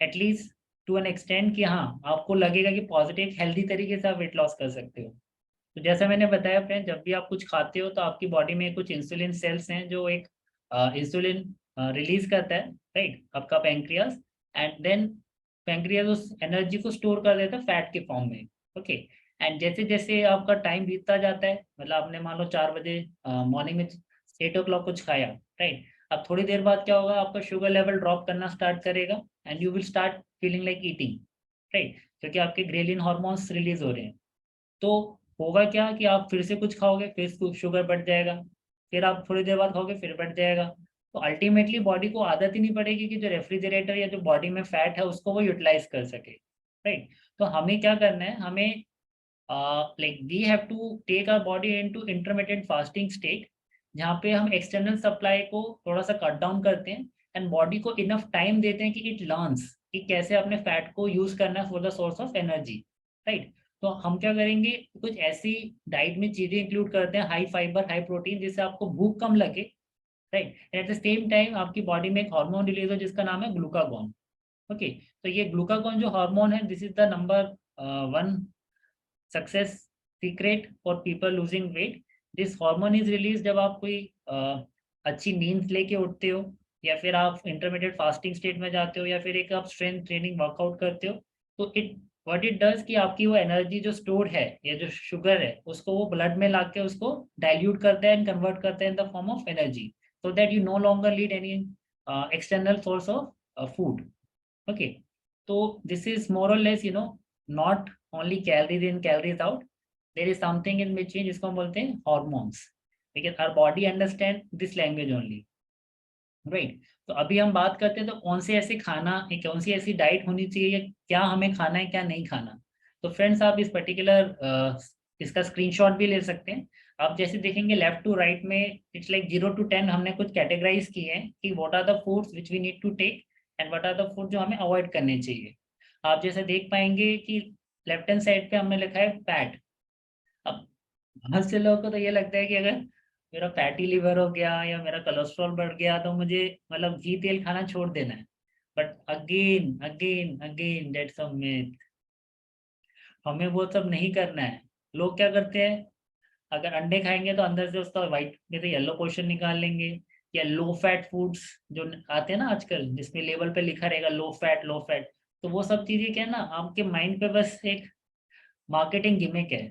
at least to an extent, कि हाँ आपको लगेगा कि पॉजिटिव हेल्दी तरीके से आप वेट लॉस कर सकते हो। तो जैसा मैंने बताया फ्रेंड, जब भी आप कुछ खाते हो तो आपकी बॉडी में कुछ इंसुलिन सेल्स हैं जो एक इंसुलिन रिलीज करता है, राइट, आपका पैंक्रियास। एंड देन पैंक्रियास उस एनर्जी को स्टोर कर देता है फैट के फॉर्म में। ओके, एंड जैसे जैसे आपका टाइम बीतता जाता है, मतलब आपने मान लो 4 बजे मॉर्निंग में 8 o'clock कुछ खाया, राइट, अब थोड़ी देर बाद क्या होगा? आपका शुगर लेवल ड्रॉप करना स्टार्ट करेगा and you will start feeling like eating, right, क्योंकि आपके ग्रेलिन हॉर्मोन्स रिलीज हो रहे हैं। तो होगा क्या कि आप फिर से कुछ खाओगे, फिर शुगर बढ़ जाएगा, फिर आप थोड़ी देर बाद खाओगे, फिर बढ़ जाएगा। तो अल्टीमेटली बॉडी को आदत ही नहीं पड़ेगी कि जो रेफ्रिजरेटर या जो बॉडी में फैट है उसको वो यूटिलाइज कर सके, राइट। तो हमें क्या करना है? हमें like we have to take our body into intermittent fasting state, जहाँ पे हम एक्सटर्नल सप्लाई को थोड़ा सा कट डाउन करते हैं एंड बॉडी को इनफ टाइम देते हैं कि इट लर्न्स कि कैसे अपने फैट को यूज करना है for the source of energy, right. तो हम क्या करेंगे? कुछ ऐसी डाइट में चीजें इंक्लूड करते हैं, हाई फाइबर हाई प्रोटीन, जिससे आपको भूख कम लगे, right, at the same time आपकी बॉडी में एक हार्मोन रिलीज हो जिसका नाम है ग्लूकागॉन। ओके, तो ये ग्लूकागॉन जो हार्मोन है, this is the number 1 success secret for people losing weight. This hormone is release जब आप कोई अच्छी नींद लेके उठते हो, या फिर आप इंटरमीडिएट फास्टिंग स्टेट में जाते हो, या फिर एक आप स्ट्रेंथ ट्रेनिंग वर्कआउट करते हो। तो इट व्हाट इट डज कि आपकी वो एनर्जी जो स्टोर है या जो शुगर है उसको वो ब्लड में लाके उसको डाइल्यूट करता है एंड कन्वर्ट करता है in the form of energy, so that you no longer need any external source of food. Okay, तो this is more or less not only calories in calories out, there is something in between जिसको हम बोलते हैं hormones. लेकिन our body understand this language only, right. तो अभी हम बात करते हैं तो कौन से ऐसे खाना, कौन सी ऐसी डाइट होनी चाहिए, या क्या हमें खाना है क्या नहीं खाना। तो फ्रेंड्स आप इस पर्टिकुलर इसका स्क्रीनशॉट भी ले सकते हैं। आप जैसे देखेंगे लेफ्ट टू राइट में इट्स लाइक 0 to 10 हमने कुछ कैटेगराइज किए हैं कि what are the foods which we need to take and what are the food जो हमें अवॉइड करने चाहिए। आप जैसे देख पाएंगे कि लेफ्ट हैंड साइड पे हमने लिखा है फैट। अब बहुत से लोगों को तो ये लगता है कि अगर मेरा फैटी लिवर हो गया या मेरा कोलेस्ट्रॉल बढ़ गया तो मुझे मतलब घी तेल खाना छोड़ देना है। But again again again that's a myth. हमें वो सब नहीं करना है। लोग क्या करते हैं? अगर अंडे खाएंगे तो अंदर से उसका व्हाइट में से येलो पोर्शन निकाल लेंगे, या लो फैट फूड्स जो आते हैं ना आजकल जिसमें लेबल पे लिखा रहेगा लो फैट लो फैट। तो वो सब चीजें क्या है ना, आपके माइंड पे बस एक मार्केटिंग गिमिक है।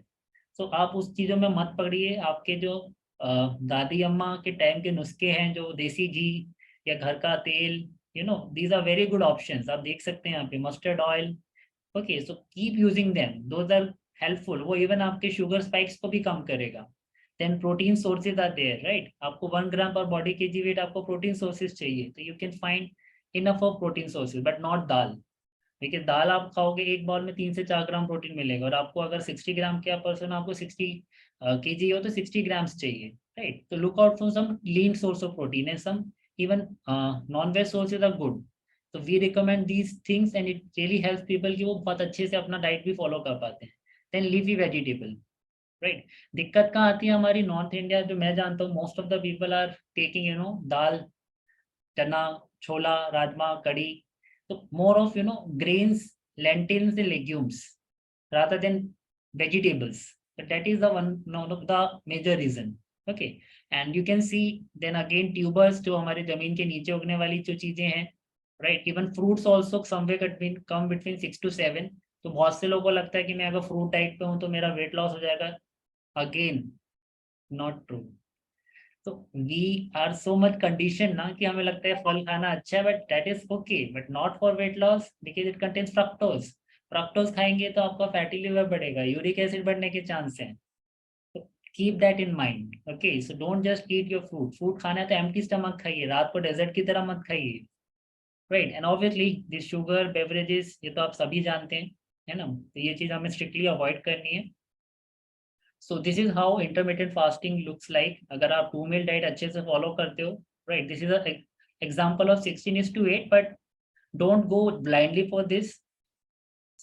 तो आप उस चीज़ों में मत पड़िए। आपके जो दादी अम्मा के टाइम के नुस्खे हैं, जो देसी घी या घर का तेल, these are very good options. आप देख सकते हैं यहाँ पे mustard oil. Okay, so keep using them, those are helpful. वो इवन आपके शुगर स्पाइक्स को भी कम करेगा। Then protein sources are there, right. आपको 1 gram per body KG weight आपको प्रोटीन सोर्सेज चाहिए, तो you can find enough of protein sources but not dal. देखिए दाल आप खाओगे, एक बाउल में 3 से 4 ग्राम प्रोटीन मिलेगा, और आपको अगर 60 ग्राम के पर्सन, आपको 60 kg हो तो 60 ग्राम्स चाहिए, राइट? तो look out for some lean source of protein and some even non veg sources are good. तो we recommend these things and it really help people कि वो बहुत अच्छे से अपना डाइट भी फॉलो कर पाते हैं। Then leafy vegetable, right? दिक्कत कहाँ आती है हमारी नॉर्थ इंडिया, जो मैं जानता हूँ most of the people are taking dal, chana, chhola, rajma, कड़ी, तो more of grains, lentils and legumes rather than vegetables. But that is the one of the major reason. Okay, and you can see then again tubers, जो हमारे जमीन के नीचे उगने वाली जो चीजें हैं, right? Even fruits also somewhere between 6 to 7। तो बहुत से लोगों को लगता है कि मैं अगर फ्रूट डाइट पे हूँ तो मेरा वेट लॉस हो जाएगा। Again not true. तो we are so much condition ना कि हमें लगता है फल खाना अच्छा है, but that is okay but not for weight loss because it contains fructose. Fructose खाएंगे तो आपका फैटी लिवर बढ़ेगा, यूरिक एसिड बढ़ने के चांस हैं। तो keep that in mind. Okay, so don't just eat your fruit. Fruit खाना है तो एम्प्टी स्टमक खाइए, रात को डेजर्ट की तरह मत खाइए, right? And obviously this sugar beverages, ये तो आप सभी जानते हैं, है ना? तो ये चीज हमें स्ट्रिक्टली अवॉइड करनी है। सो this is how intermediate fasting looks like, अगर आप 2 मील डाइट अच्छे से फॉलो करते हो, right? This is example of 16:8, but don't go blindly for this.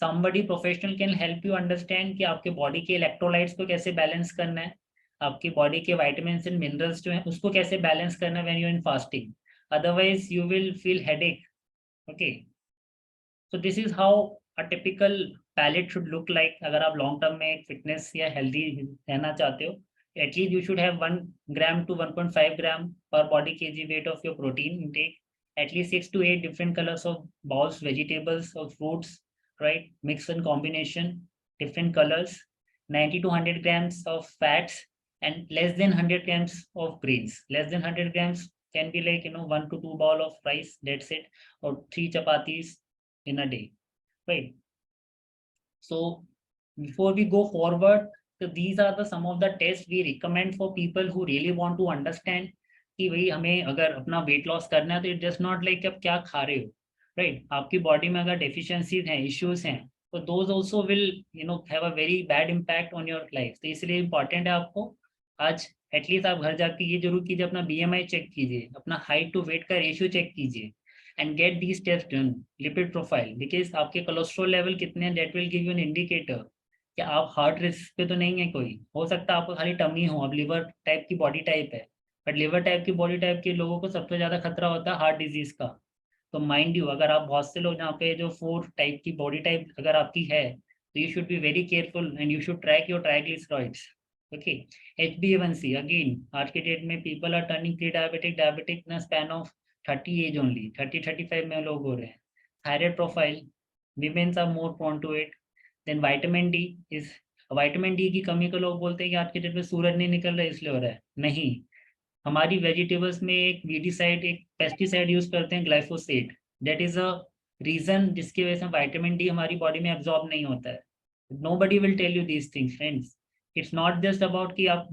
somebody professional can help you understand कि आपके बॉडी के इलेक्ट्रोलाइट्स को कैसे बैलेंस करना है, आपकी बॉडी के वाइटामिन एंड मिनरल्स जो है उसको कैसे बैलेंस करना है when you in fasting, otherwise you will feel headache. Okay, so this is how a typical palate should look like। अगर आप लॉन्ग टर्म में फिटनेस या हेल्दी रहना चाहते हो, at least you should have 1 gram to 1.5 gram per body kg weight of your protein intake, at least 6 to 8 different colors of balls, vegetables or fruits, right? Mix and combination, different colors, 90 to 100 grams of fats, and less than 100 grams of grains. Less than 100 grams can be like 1 to 2 bowl of rice, that's it, or 3 chapatis in a day, right? So before we go forward, so these are the some of the tests we recommend for people who really want to understand कि भाई हमें अगर अपना weight loss करना है तो it just not like आप क्या खा रहे हो, राइट? आपकी बॉडी में अगर डेफिशिएंसीज हैं, इश्यूज हैं, तो those also will have a very bad impact on your life. तो इसलिए इंपॉर्टेंट है आपको आज एटलीस्ट आप घर जाके ये जरूर कीजिए, अपना बीएमआई चेक कीजिए, अपना हाइट टू वेट का रेशियो चेक कीजिए, and get these tests done, lipid profile, because आपके कोलेस्ट्रॉल लेवल कितने हैं, that will give you an indicator कि आप हार्ट रिस्क पे तो नहीं है कोई। हो सकता है आपको खाली टमी हो, अब लिवर टाइप की बॉडी टाइप है, बट लिवर टाइप की बॉडी टाइप के लोगों को सबसे ज़्यादा खतरा होता है हार्ट डिजीज का। तो माइंड यू, अगर आप बहुत से लोग जहाँ पे जो 4 टाइप की बॉडी टाइप अगर आपकी है, तो you should be very careful and you should track your triglycerides. Okay, HbA1c, again आज के डेट में people are turning pre diabetic diabetic in span of 30 age only, 30-35 में लोग हो रहे हैं। Thyroid profile, womens are more prone to it. Then vitamin D is, vitamin D की कमी को लोग बोलते हैं कि आज के डेट में सूरज नहीं निकल रहा है इसलिए हो रहा है, नहीं। हमारी वेजिटेबल्स में एक वीडीसाइड, एक पेस्टिसाइड यूज करते हैं glyphosate, that is a reason जिसकी वजह से विटामिन डी हमारी बॉडी में एब्जॉर्ब नहीं होता है। Nobody will tell you these things friends. It's not just about कि आप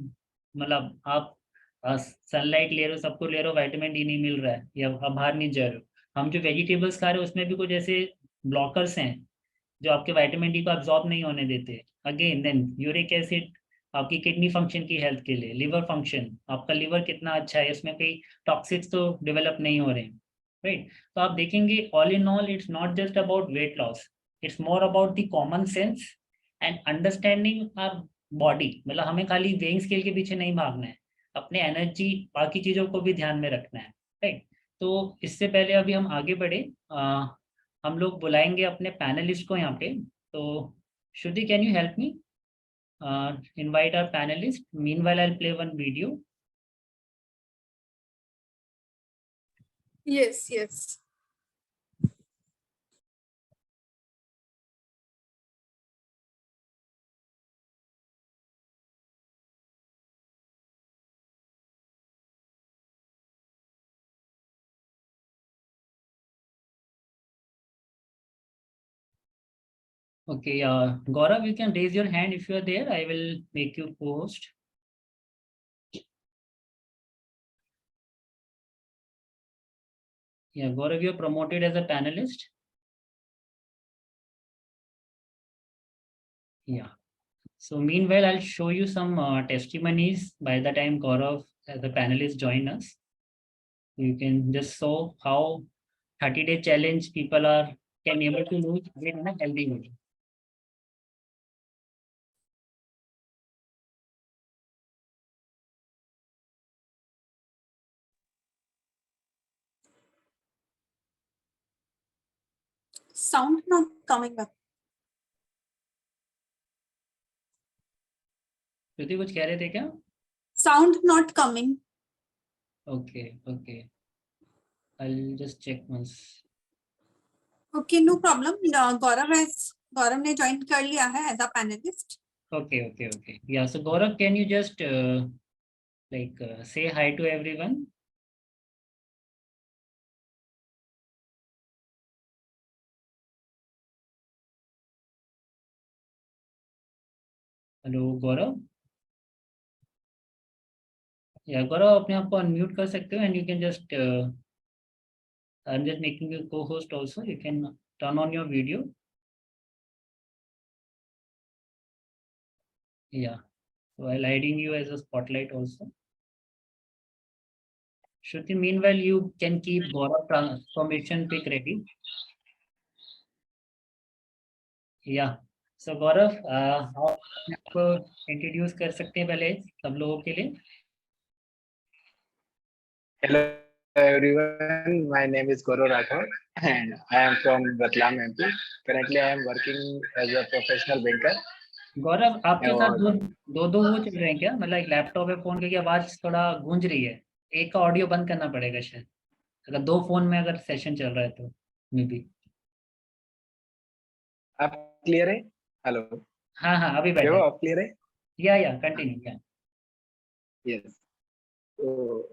मतलब आप सनलाइट ले रहे हो, सबको ले रहे हो, विटामिन डी नहीं मिल रहा है या आप बाहर नहीं जा रहे हो। हम जो वेजिटेबल्स खा रहे हैं उसमें भी कुछ ऐसे ब्लॉकर्स हैं जो आपके विटामिन डी को अब्जॉर्ब नहीं होने देते। अगेन देन यूरिक एसिड आपकी किडनी फंक्शन की हेल्थ के लिए, लिवर फंक्शन, आपका लिवर कितना अच्छा है, इसमें कोई टॉक्सिक्स तो डेवलप नहीं हो रहे हैं, राइट? तो आप देखेंगे all in all it's not just about weight loss, it's more about the common sense and understanding our body. मतलब हमें खाली वेइंग स्केल के पीछे नहीं भागना है, अपने एनर्जी बाकी चीज़ों को भी ध्यान में रखना है, राइट? तो इससे पहले अभी हम आगे बढ़े, हम लोग बुलाएंगे अपने पैनलिस्ट को यहाँ पे। तो Shruti, can you help me invite our panelists? Meanwhile, I'll play one video. Yes, yes. Okay, Gaurav, you can raise your hand if you are there. I will make you co-host. Yeah, Gaurav, you are promoted as a panelist. Yeah. So meanwhile, I'll show you some testimonies by the time Gaurav, the panelists, join us. You can just show how 30-day challenge people are can able to lose weight in a healthy way. Sound not coming up. श्रुति कुछ कह रहे थे क्या? Sound not coming. Okay, okay. I'll just check once. Okay, no problem. Gaurav ने join कर लिया है as a panelist. Okay, okay, okay. Yeah, so Gaurav, can you just say hi to everyone? Hello, Gaurav. Yeah, Gaurav, अपने आप को unmute कर सकते हो and you can just I'm just making you co-host also. You can turn on your video. Yeah, while hiding you as a spotlight also. Shruti, meanwhile, you can keep Gaurav transformation pic ready. Yeah. So Gaurav, आप अपने आप को introduce कर सकते हैं पहले सब लोगों के लिए. Hello everyone, my name is Gaurav Rathod and I am from Ratlam, MP. Currently I am working as a professional banker. गौरव, आपके साथ और दो वो चल रहे हैं क्या? मतलब एक लैपटॉप है, फोन की आवाज थोड़ा गूंज रही है. एक का ऑडियो बंद करना पड़ेगा शायद, अगर दो फोन में अगर सेशन चल रहा है तो मे बी. आप क्लियर है? हेलो. हाँ हाँ, अभी बेटर. देखो आप क्लियर है? या कंटिन्यू. या Yes. So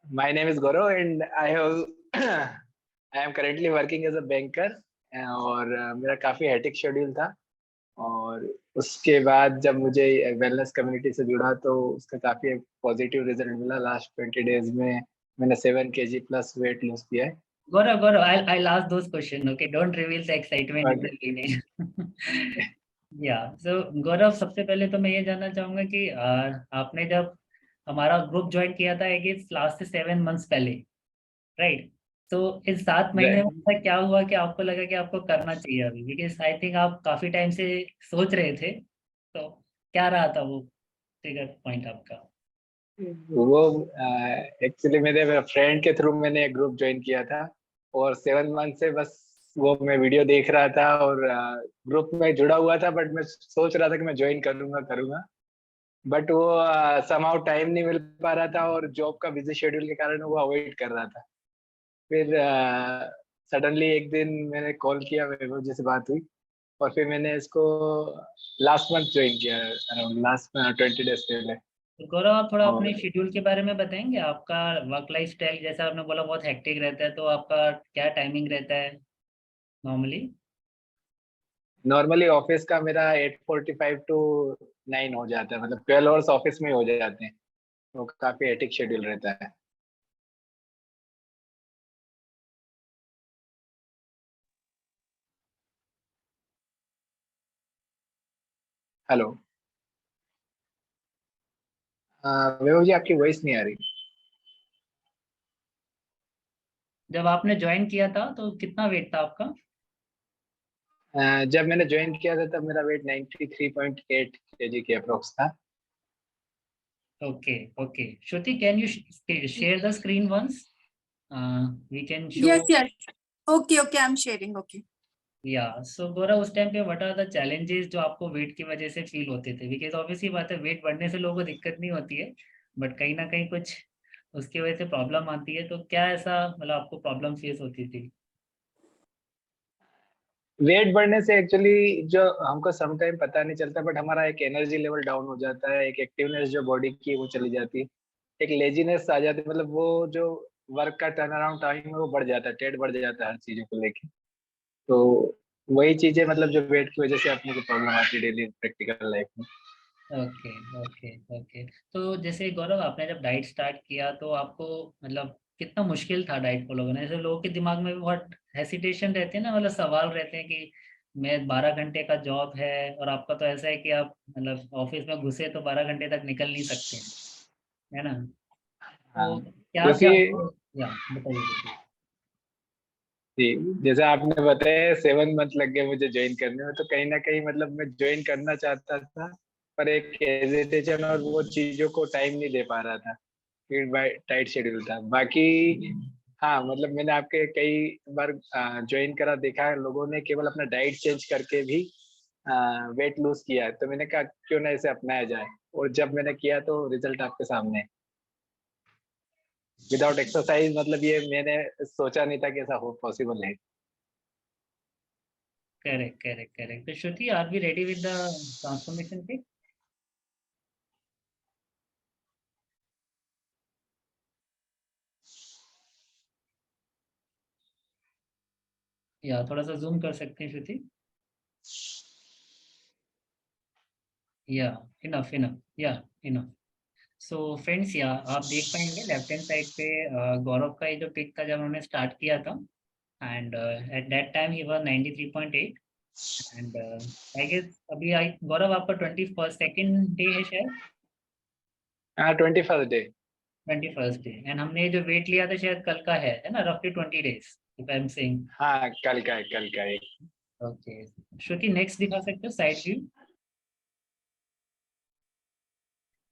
my name is Gaurav and I have I am currently working as a banker. और मेरा काफी हेटिक शेड्यूल था और उसके बाद जब मुझे वेलनेस कम्युनिटी से जुड़ा तो उसका काफी पॉजिटिव रिजल्ट मिला. लास्ट 20 डेज में मैंने 7 kg प्लस वेट लूज किया है. Gaurav, I'll ask those questions. Okay, don't reveal the excitement in the beginning. Yeah, so गौरव, सबसे पहले तो मैं ये जानना चाहूंगा कि आपने जब हमारा ग्रुप ज्वाइन किया था एक लास्ट से 7 मंथ्स पहले, राइट? तो इस 7 महीने में ऐसा क्या हुआ कि आपको लगा कि आपको करना चाहिए अभी? बिकॉज आई थिंक आप काफी टाइम से सोच रहे थे, तो क्या रहा था वो ट्रिगर पॉइंट आपका? वो एक्चुअली मेरे फ्रेंड के थ्रू मैंने एक ग्रुप ज्वाइन किया था और 7 मंथ से बस वो मैं वीडियो देख रहा था और ग्रुप में जुड़ा हुआ था. बट मैं सोच रहा था कि मैं ज्वाइन करूंगा बट वो समहाउ टाइम नहीं मिल पा रहा था और जॉब का बिजी शेड्यूल के कारण वो अवॉइड कर रहा था. फिर सडनली एक दिन मैंने कॉल किया, वैभव जी से बात हुई और फिर मैंने इसको लास्ट मंथ ज्वाइन किया, लास्ट 20 डेज पहले. तो गौरव, आप थोड़ा और अपने शेड्यूल के बारे में बताएंगे? आपका वर्क लाइफ स्टाइल, जैसा आपने बोला बहुत हेक्टिक रहता है, तो आपका क्या टाइमिंग रहता है नॉर्मली? नॉर्मली ऑफिस का मेरा 8:45 to 9 हो जाता है, मतलब 12 आवर्स ऑफिस में हो जाते हैं. तो काफी हेटिक शेड्यूल रहता है. हेलो. वैभव जी आपकी वॉइस नहीं आ रही. जब आपने ज्वाइन किया था तो कितना वेट था आपका? जब मैंने ज्वाइन किया था तब मेरा वेट 93.8 kg के अप्रोक्स था. Okay, okay. Shruti, can you share the screen once? We can show. Yes. Okay, I'm sharing. Okay. Yeah. So गौरव, उस टाइम पे what are the challenges जो आपको वेट की वजह से फील होते थे? बिकॉज ऑब्वियसली बात है, वेट बढ़ने से लोगों को दिक्कत नहीं होती है, बट कहीं ना कहीं कुछ उसकी वजह से प्रॉब्लम आती है. तो क्या ऐसा मतलब आपको प्रॉब्लम फेस होती थी? वेट बढ़ने से एक्चुअली जो हमको सम टाइम पता नहीं चलता बट हमारा एक एनर्जी लेवल डाउन हो जाता है, एक एक्टिवनेस जो बॉडी की वो चली जाती है, एक लेजीनेस आ जाती है. मतलब वो जो वर्क का टर्न अराउंड टाइम है वो बढ़ जाता है, टेट बढ़ जाता है हर चीजों को लेके. तो वही चीजें मतलब जो वेट की वजह से अपने को प्रॉब्लम आती है डेली प्रैक्टिकल लाइफ में. Okay, okay, okay. तो जैसे गौरव, आपने जब डाइट स्टार्ट किया तो आपको मतलब कितना मुश्किल था डाइट फॉलो करना? जैसे लोगों के दिमाग में भी बहुत हेसिटेशन रहती है ना, मतलब सवाल रहते हैं कि मैं 12 घंटे का जॉब है, और आपका तो ऐसा है कि आप मतलब ऑफिस में घुसे तो 12 घंटे तक निकल नहीं सकते हैं, है ना? तो हाँ, क्या क्या क्योंकि आपको, या बताइए बताइए। जी, जैसे आपने बताया 7 मंथ लग गए मुझे ज्वाइन करने में, तो कहीं ना कहीं मतलब मैं ज्वाइन करना चाहता था, पर एक हेजिटेशन और वो चीजों को टाइम नहीं दे पा रहा था, फिर टाइट शेड्यूल था। बाकी हाँ, मतलब मैंने आपके कई बार ज्वाइन करा, देखा है लोगों ने केवल अपना डाइट चेंज करके भी वेट लूज किया है, तो मैंने कहा क्यों ना इसे अपनाया जाए, और जब मैंने किया तो रिजल्ट आपके सामने है। विदाउट एक्सरसाइज मतलब ये मैंने सोचा नहीं था कि ऐसा हो पॉसिबल है। Correct correct correct. तो Shruti, are we ready with the transformation pic? या थोड़ा सा जूम कर सकते हैं Shruti? Yeah enough enough, yeah enough. So friends, yeah आप देख पाएंगे लेफ्ट हैंड साइड पे गौरव का ये जो पिक था जब उन्होंने स्टार्ट किया था, एंड एट दैट टाइम ही वाज 93.8। एंड आई गेस अभी आई गौरव आपका 21st डे है शायद, हाँ, 21st day. 21st day. And हमने जो वेट लिया था शायद कल का है ना, रफली 20 days if I am saying. हाँ, कल का है, कल का है। ओके, श्रुति नेक्स्ट दिखा सकते हो साइड व्यू?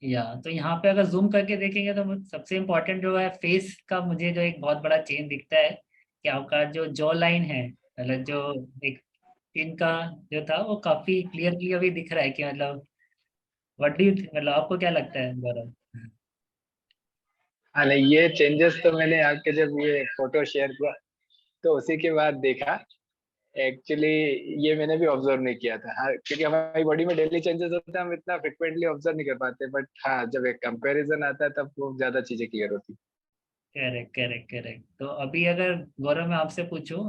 या तो यहाँ पे अगर जूम करके देखेंगे तो सबसे इम्पोर्टेंट जो है फेस का, मुझे जो एक बहुत बड़ा चेंज दिखता है कि आपका जो जॉ लाइन है, मतलब जो एक चिन का जो था वो काफी क्लियरली अभी दिख रहा है कि मतलब व्हाट डू यू, मतलब आपको क्या लगता है गौरव? हाँ नहीं, ये चेंजेस तो मैंने आपके जब ये फोटो शेयर किया तो उसी के बाद देखा। एक्चुअली ये मैंने भी ऑब्जर्व नहीं किया था, हाँ, क्योंकि हमारी बॉडी में डेली चेंजेस होते हैं, हम इतना फ्रिक्वेंटली ऑब्जर्व नहीं कर पाते, बट हाँ, जब एक कंपैरिजन आता है तब वो ज्यादा चीजें क्लियर होती करेक्ट करेक्ट करेक्ट। तो अभी अगर गौरव मैं आपसे पूछूं,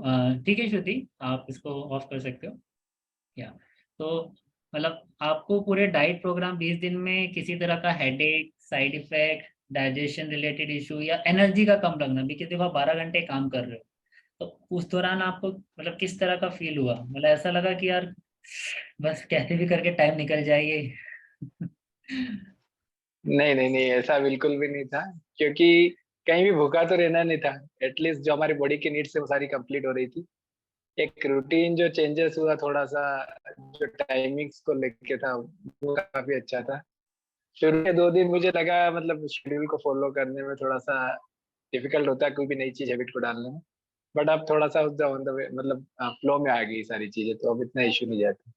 ठीक है श्रुति, आप इसको ऑफ कर सकते हो। या तो मतलब आपको पूरे डाइट प्रोग्राम 20 दिन में किसी तरह का headache, side effect, digestion related issue या एनर्जी का कम लगना भी, क्योंकि आप 12 घंटे काम कर रहे हो, तो उस दौरान आपको मतलब किस तरह का फील हुआ? मतलब ऐसा लगा कि यार बस कैसे भी करके टाइम निकल जाएगी? नहीं नहीं नहीं, ऐसा बिल्कुल भी नहीं था, क्योंकि कहीं भी भूखा तो रहना नहीं था। एटलीस्ट जो हमारी बॉडी की नीड्स है वो सारी कंप्लीट हो रही थी। एक रूटीन जो चेंजेस हुआ थोड़ा सा, जो टाइमिंग्स को लेके था वो काफी अच्छा था। शुरू के 2 दिन मुझे लगा मतलब शेड्यूल को फॉलो करने में थोड़ा सा डिफिकल्ट होता है, कोई भी नई चीज हैबिट को डालने में। बट अब थोड़ा सा उस ऑन द वे, मतलब फ्लो में आ गई सारी चीजें, तो अब इतना इशू नहीं जाता।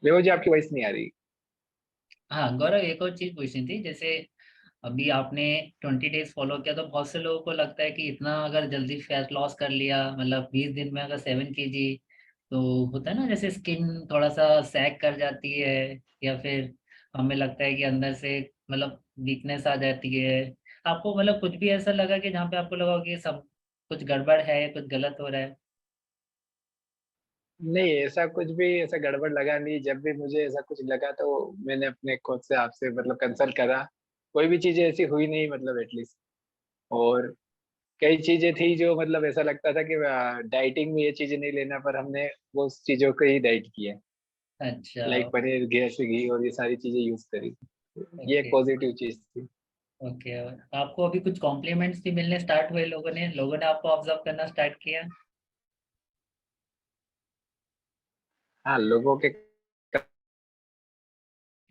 देखो जी, आपकी वॉइस नहीं आ रही। हाँ गौरव, एक और चीज पूछनी थी। जैसे अभी आपने 20 days फॉलो किया, तो बहुत से लोगों को लगता है कि इतना अगर जल्दी फैट लॉस कर लिया, मतलब 20 दिन में अगर 7 kg, तो होता है ना जैसे स्किन थोड़ा सा सैग कर जाती है, या फिर हमें लगता है कि अंदर से मतलब वीकनेस आ जाती है। आपको मतलब कुछ भी ऐसा लगा कि जहाँ पे आपको लगा हो कि सब कुछ गड़बड़ है, कुछ गलत हो रहा है? नहीं, ऐसा कुछ भी ऐसा गड़बड़ लगा नहीं। जब भी मुझे ऐसा कुछ लगा तो मैंने अपने खुद से आपसे मतलब कंसल्ट करा। कोई भी चीजें ऐसी हुई नहीं, मतलब एटलीस्ट। और कई चीजें थी जो मतलब ऐसा लगता था कि डाइटिंग में ये चीजें नहीं लेना, पर हमने वो उस चीजों को ही डाइट किया। अच्छा। लाइक पनीर, घी से घी और ये सारी चीजें यूज करी। ये एक ओके पॉजिटिव चीज थी। ओके। आपको अभी कुछ कॉम्प्लीमेंट्स भी मिलने स्टार्ट हुए? लोगों ने आपको ऑब्जर्व करना स्टार्ट किया? हाँ, लोगों के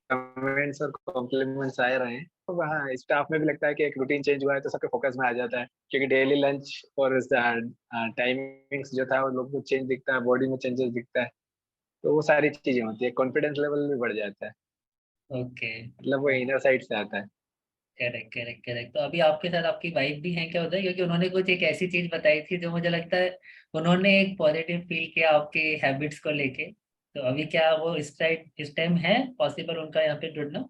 कमेंट्स और कॉम्प्लीमेंट्स आए रहे हैं, तो हाँ, स्टाफ में भी लगता है कि एक रूटीन चेंज हुआ है तो सबके फोकस में आ जाता है, क्योंकि डेली लंच और टाइमिंग्स जो था वो लोग को चेंज दिखता है, बॉडी में चेंजेस दिखता है। तो वो सारी चीजें होती है, कॉन्फिडेंस लेवल भी बढ़ जाता है। ओके। मतलब वो इनर साइड से आता है। Correct correct correct. तो अभी आपके साथ आपकी वाइफ भी है क्या उधर? क्योंकि उन्होंने कुछ एक ऐसी चीज बताई थी जो मुझे लगता है उन्होंने एक पॉजिटिव फील किया आपके हैबिट्स को लेके। तो अभी क्या वो इस टाइम है पॉसिबल उनका यहाँ पे जुड़ना,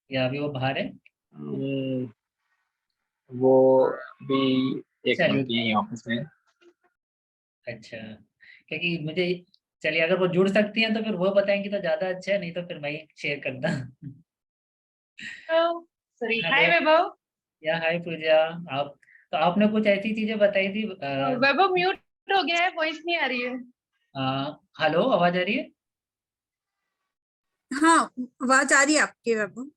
या अभी वो बाहर है? हम्म, वो भी एक चलिए। मिनट यही ऑफिस में है। अच्छा, क्योंकि मुझे, चलिए अगर वो जुड़ सकती हैं तो फिर वो बताएंगी तो ज्यादा अच्छा है, नहीं तो फिर मैं ही शेयर करता। Hello. Sorry. Hi, hello. Vaibhav. या हाय पूजा। आप तो आपने कुछ ऐसी चीजें बताई थी। वैभव म्यूट हो गया है, वॉइस नहीं आ रही है। हेलो, आवाज आ रही है? हाँ, आवाज आ रही है आपकी वैभव।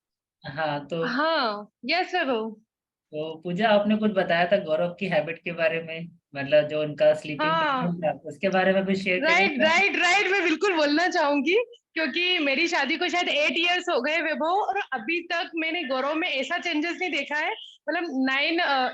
हाँ तो हाँ, यस वैभव। पूजा, आपने कुछ बताया था गौरव की हैबिट के बारे में, मतलब जो उनका स्लीपिंग हाँ, पैटर्न था, उसके बारे में कुछ शेयर राइट करिएगा। राइट राइट, मैं बिल्कुल बोलना चाहूंगी, क्योंकि मेरी शादी को शायद 8 इयर्स हो गए वैभव, और अभी तक मैंने गौरव में ऐसा चेंजेस नहीं देखा है। मतलब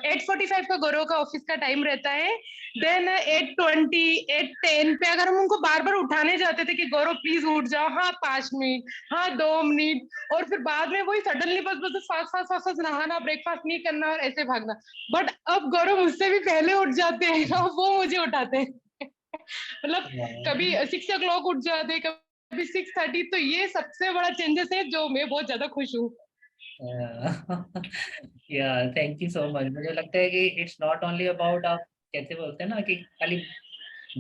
8:45 का गौरव का ऑफिस का टाइम रहता है, देन 8:20 8:10 पे अगर हम उनको बार बार उठाने जाते थे कि गौरव प्लीज उठ जाओ, हाँ 5 मिनट, हाँ 2 मिनट, और फिर बाद में वही सडनली बस बस फास्ट फास्ट फास्ट फास्ट नहाना, ब्रेकफास्ट नहीं करना और ऐसे भागना। बट अब गौरव मुझसे भी पहले उठ जाते हैं, वो मुझे उठाते हैं। मतलब कभी 6 o'clock उठ जाते, कभी 6:30, तो ये सबसे बड़ा चेंजेस है जो मैं बहुत ज्यादा खुश हूँ। या थैंक यू सो मच। मुझे लगता है कि इट्स नॉट ओनली अबाउट, आप कैसे बोलते हैं ना कि खाली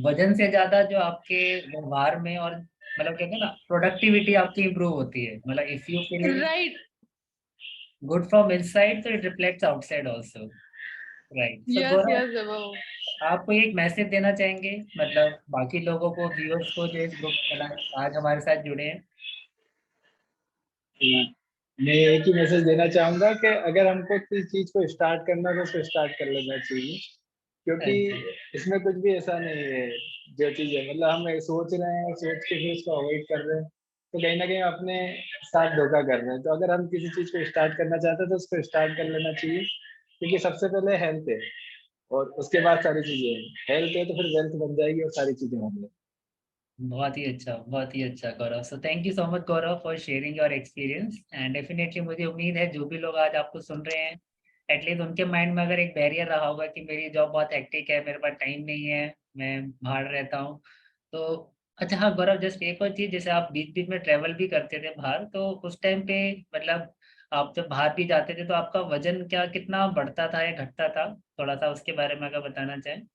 वजन से ज्यादा जो आपके व्यवहार में और मतलब कहते हैं ना प्रोडक्टिविटी आपकी इंप्रूव होती है। मतलब if you feeling right, good from inside तो it reflects outside also, right. So yes Gaurav, yes वो। आपको एक मैसेज देना चाहेंगे मतलब बाकी लोगों को, व्यूअर्स को, जो इस ग्रुप आज हमारे साथ जुड़े हैं? मैं एक ही मैसेज देना चाहूंगा कि अगर हमको किसी चीज को स्टार्ट करना है तो उसको स्टार्ट कर लेना चाहिए, क्योंकि अच्छा। इसमें कुछ भी ऐसा नहीं है। जो चीज है मतलब हम सोच रहे हैं, सोच के फिर उसको अवॉइड कर रहे हैं, तो कहीं ना कहीं अपने साथ धोखा कर रहे हैं। तो अगर हम किसी चीज को स्टार्ट करना चाहते हैं तो उसको स्टार्ट कर लेना चाहिए, क्योंकि सबसे पहले हेल्थ है और उसके बाद सारी चीजें हैं। हेल्थ है तो फिर वेल्थ बन जाएगी और सारी चीजें होंगी। बहुत ही अच्छा, बहुत ही अच्छा Gaurav. So thank you so much Gaurav for sharing your experience. And definitely मुझे उम्मीद है जो भी लोग आज आपको सुन रहे हैं, एटलीस्ट उनके माइंड में अगर एक बैरियर रहा होगा कि मेरी जॉब बहुत हेक्टिक है, मेरे पास टाइम नहीं है, मैं बाहर रहता हूँ, तो अच्छा हाँ गौरव, जस्ट एक और चीज, जैसे आप बीच बीच में ट्रेवल भी करते थे बाहर, तो उस टाइम पे मतलब आप जब बाहर भी जाते थे तो आपका वजन क्या कितना बढ़ता था या घटता था? थोड़ा सा उसके बारे में अगर बताना चाहें।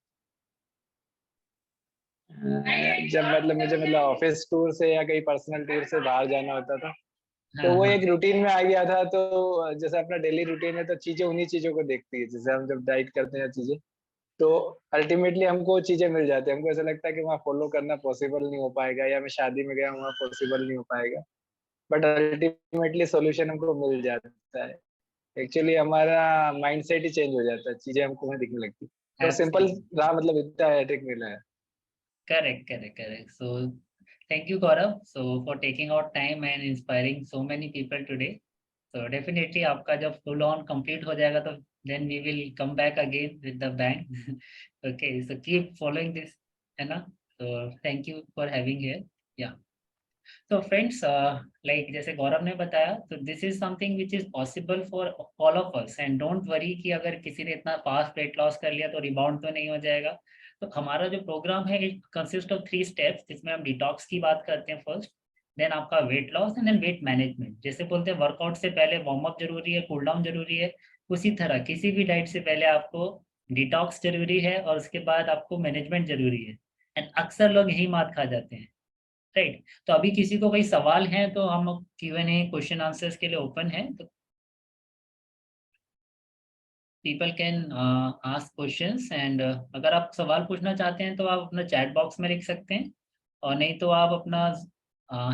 जब मतलब मुझे मतलब ऑफिस टूर से या कहीं पर्सनल टूर से बाहर जाना होता था, तो हाँ वो हाँ। एक रूटीन में आ गया था। तो जैसे अपना डेली रूटीन है तो चीजें उन्हीं चीजों को देखती है। जैसे हम जब डाइट करते हैं चीजें, तो अल्टीमेटली हमको चीजें मिल जाती है। हमको ऐसा लगता है कि वहाँ फॉलो करना पॉसिबल नहीं हो पाएगा, या मैं शादी में गया वहाँ पॉसिबल नहीं हो पाएगा, बट अल्टीमेटली सॉल्यूशन हमको मिल जाता है। एक्चुअली हमारा माइंडसेट ही चेंज हो जाता है, चीजें हमको वहाँ दिखने लगती है। तो सिंपल एब्सोल्युटली। रहा, मतलब इतना ट्रिक मिला है। Correct, correct, correct. So, thank you, Gaurav, so for taking out time and inspiring so many people today. So definitely आपका जब full on complete हो जाएगा तो then we will come back again with the bang. Okay, so keep following this, है ना? So thank you for having here. Yeah. So friends, like जैसे गौरव ने बताया, तो this is something which is possible for all of us and don't worry कि अगर किसी ने इतना फास्ट वेट लॉस कर लिया तो रिबाउंड तो नहीं हो जाएगा। तो हमारा जो प्रोग्राम है इट कंसिस्ट ऑफ 3 स्टेप्स, जिसमें हम डिटॉक्स की बात करते हैं फर्स्ट, देन आपका weight loss and then weight management. जैसे बोलते हैं वर्कआउट से पहले वार्म अप जरूरी है, कूल डाउन जरूरी है, उसी तरह किसी भी डाइट से पहले आपको डिटॉक्स जरूरी है और उसके बाद आपको मैनेजमेंट जरूरी है। एंड अक्सर लोग यही मात खा जाते हैं, राइट। तो अभी किसी को कोई सवाल है तो हम Q&A क्वेश्चन आंसर्स के लिए ओपन है, तो people can ask questions. And अगर आप सवाल पूछना चाहते हैं तो आप अपना चैट बॉक्स में लिख सकते हैं, और नहीं तो आप अपना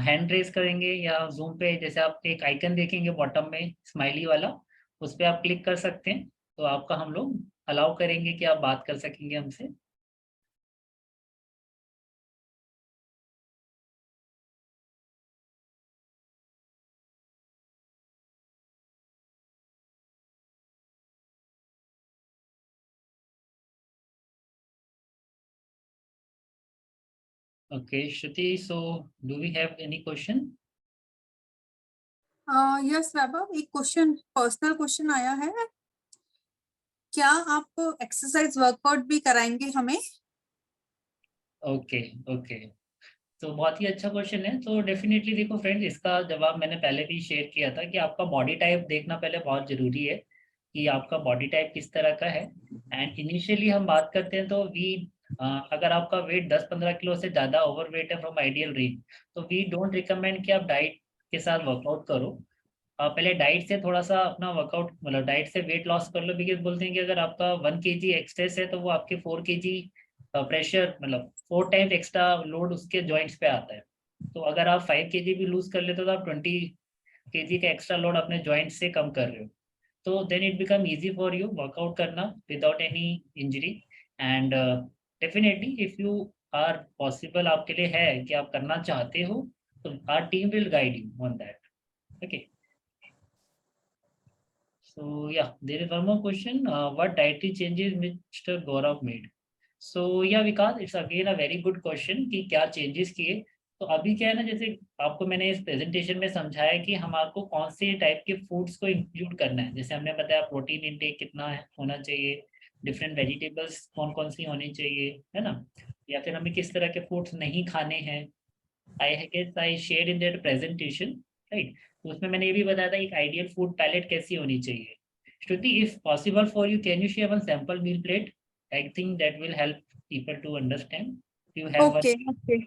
हैंड रेज करेंगे, या जूम पे जैसे आप एक आइकन देखेंगे बॉटम में स्माइली वाला, उस पर आप क्लिक कर सकते हैं, तो आपका हम लोग अलाउ करेंगे कि आप बात कर सकेंगे हमसे। Okay Shruti, so do we have any question? Yes Vaibhav, एक क्वेश्चन, पर्सनल क्वेश्चन आया है। क्या आप एक्सरसाइज वर्कआउट भी कराएंगे हमें? ओके ओके, तो बहुत ही अच्छा क्वेश्चन है। तो डेफिनेटली देखो फ्रेंड्स, इसका जवाब मैंने पहले भी शेयर किया था कि आपका बॉडी टाइप देखना पहले बहुत ज़रूरी है कि आपका बॉडी टाइप किस तरह का है। एंड इनिशियली हम बात करते हैं तो अगर आपका वेट 10-15 किलो से ज़्यादा ओवर वेट है फ्रॉम आइडियल रेंज, तो वी डोंट रिकमेंड कि आप डाइट के साथ वर्कआउट करो। पहले डाइट से थोड़ा सा अपना वर्कआउट, मतलब डाइट से वेट लॉस कर लो, बिकॉज बोलते हैं कि अगर आपका 1 kg एक्सेस है तो वो आपके 4 kg प्रेशर, मतलब 4 टाइम्स एक्स्ट्रा लोड उसके जॉइंट्स पे आता है। तो अगर आप 5 kg भी लूज कर लेते हो तो आप 20 kg का एक्स्ट्रा लोड अपने जॉइंट से कम कर रहे हो। तो then it become easy for you workout करना without any injury. And definitely if you are possible, आपके लिए है कि आप करना चाहते हो, तो our team will guide you on that. Okay, so yeah, there is one more question. What dietary changes Mr. Gaurav made? So yeah, Vikas, it's again a very good question कि क्या changes किए। तो अभी क्या है ना, जैसे आपको मैंने इस प्रेजेंटेशन में समझाया कि हमारे को कौन से टाइप के फूड्स को इंक्लूड करना है। जैसे हमने बताया प्रोटीन इंटेक कितना होना चाहिए, डिफरेंट वेजिटेबल्स कौन कौन सी होनी चाहिए, है ना, या फिर हमें किस तरह के फूड्स नहीं खाने हैं। I share in that presentation, right. तो उसमें मैंने ये भी बताया था एक आइडियल फूड पैलेट कैसी होनी चाहिए। Shruti, if possible for you, can you share one sample meal plate? I think that will help people to understand. You have one? Okay okay.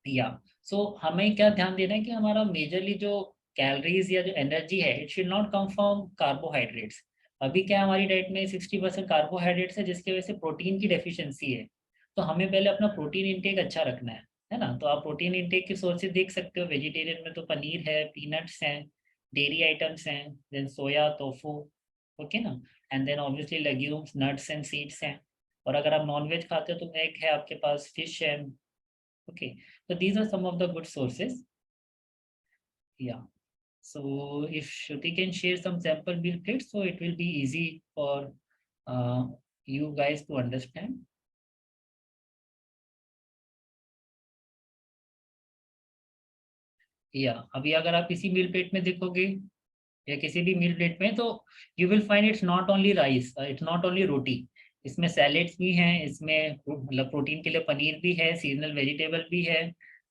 Yeah so हमें क्या ध्यान देना है कि हमारा मेजरली जो कैलोरीज या जो एनर्जी है, it should not come from carbohydrates. अभी क्या हमारी डाइट में 60% कार्बोहाइड्रेट्स है, जिसकी वजह से प्रोटीन की डेफिशिएंसी है। तो हमें पहले अपना प्रोटीन इंटेक अच्छा रखना है ना। तो आप प्रोटीन इंटेक के सोर्सेज देख सकते हो। वेजिटेरियन में तो पनीर है, पीनट्स हैं, डेयरी आइटम्स हैं, देन सोया, टोफू, ओके ना, and then obviously legumes, nuts and seeds हैं। और अगर आप नॉनवेज खाते हो तो एग है आपके पास, फिश है, okay, so these are some of the good sources. Yeah, so if Shruti can share some sample meal plates, so it will be easy for you guys to understand. अभी अगर आप किसी मील plate में देखोगे या किसी भी मील प्लेट में, तो you will find it's not only rice, it's not only roti. इसमें सैलेड्स भी हैं, इसमें मतलब प्रोटीन के लिए पनीर भी है, सीजनल वेजिटेबल भी है,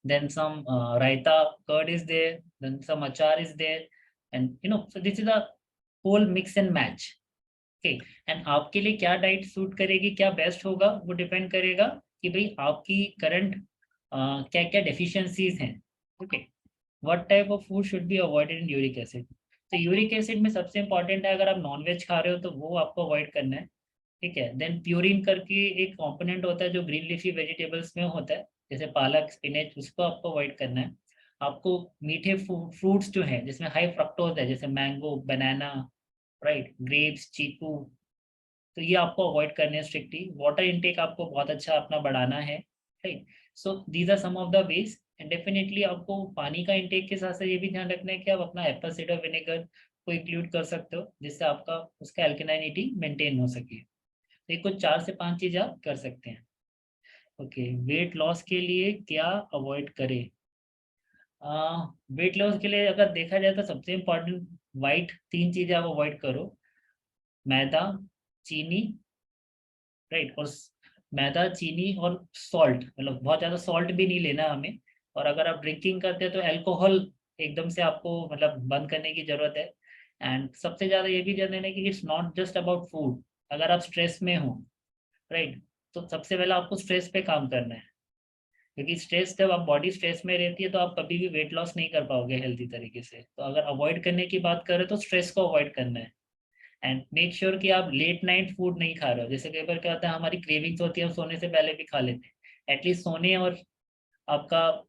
then some raita, curd is there, then some achar is there, and you know, so this is a whole mix and match. Okay, and आपके लिए क्या डाइट सूट करेगी, क्या बेस्ट होगा, वो डिपेंड करेगा कि भाई आपकी करंट क्या क्या डेफिशिएंसीज हैं। Okay, what type of food should be avoided in uric acid. तो यूरिक एसिड में सबसे इंपॉर्टेंट है, अगर आप नॉनवेज खा रहे हो तो वो आपको अवॉइड करना है, ठीक है। देन प्यूरिन करके एक कंपोनेंट होता है जो ग्रीन लीफी वेजिटेबल्स में होता है, जैसे पालक, स्पिनच, उसको आपको अवॉइड करना है। आपको मीठे फ्रूट्स जो हैं जिसमें हाई फ्रक्टोज है, जैसे मैंगो, बनाना, राइट, ग्रेप्स, चीकू, तो ये आपको अवॉइड करने हैं स्ट्रिक्टली। वाटर इनटेक आपको बहुत अच्छा अपना बढ़ाना है, right. So these are some of the ways. And definitely आपको पानी का इंटेक के साथ साथ ये भी ध्यान रखना है कि आप अपना एप्पल साइडर विनेगर को इंक्लूड कर सकते हो, जिससे आपका उसका एल्कलाइनिटी मेंटेन हो सके। तो ये कुछ 4 से 5 चीज़ आप कर सकते हैं। ओके, वेट लॉस के लिए क्या अवॉइड करें? वेट लॉस के लिए अगर देखा जाए तो सबसे इम्पोर्टेंट वाइट 3 चीज़ें आप अवॉइड करो। मैदा, चीनी, राइट, और मैदा, चीनी और सॉल्ट, मतलब बहुत ज़्यादा सॉल्ट भी नहीं लेना हमें। और अगर आप ड्रिंकिंग करते हैं तो अल्कोहल एकदम से आपको मतलब बंद करने की ज़रूरत है। एंड सबसे ज़्यादा ये भी ध्यान देना है कि it's not just about food. अगर आप स्ट्रेस में हो, राइट, तो सबसे पहले आपको स्ट्रेस पे काम करना है, क्योंकि स्ट्रेस, जब आप बॉडी स्ट्रेस में रहती है तो आप कभी भी वेट लॉस नहीं कर पाओगे हेल्थी तरीके से। तो अगर अवॉइड करने की बात करें तो स्ट्रेस को अवॉइड करना है। एंड मेक श्योर कि आप लेट नाइट फूड नहीं खा रहे हो। जैसे कई बार क्या होता है, हमारी क्रेविंग्स होती है, हम सोने से पहले भी खा लेते हैं। एटलीस्ट सोने और आपका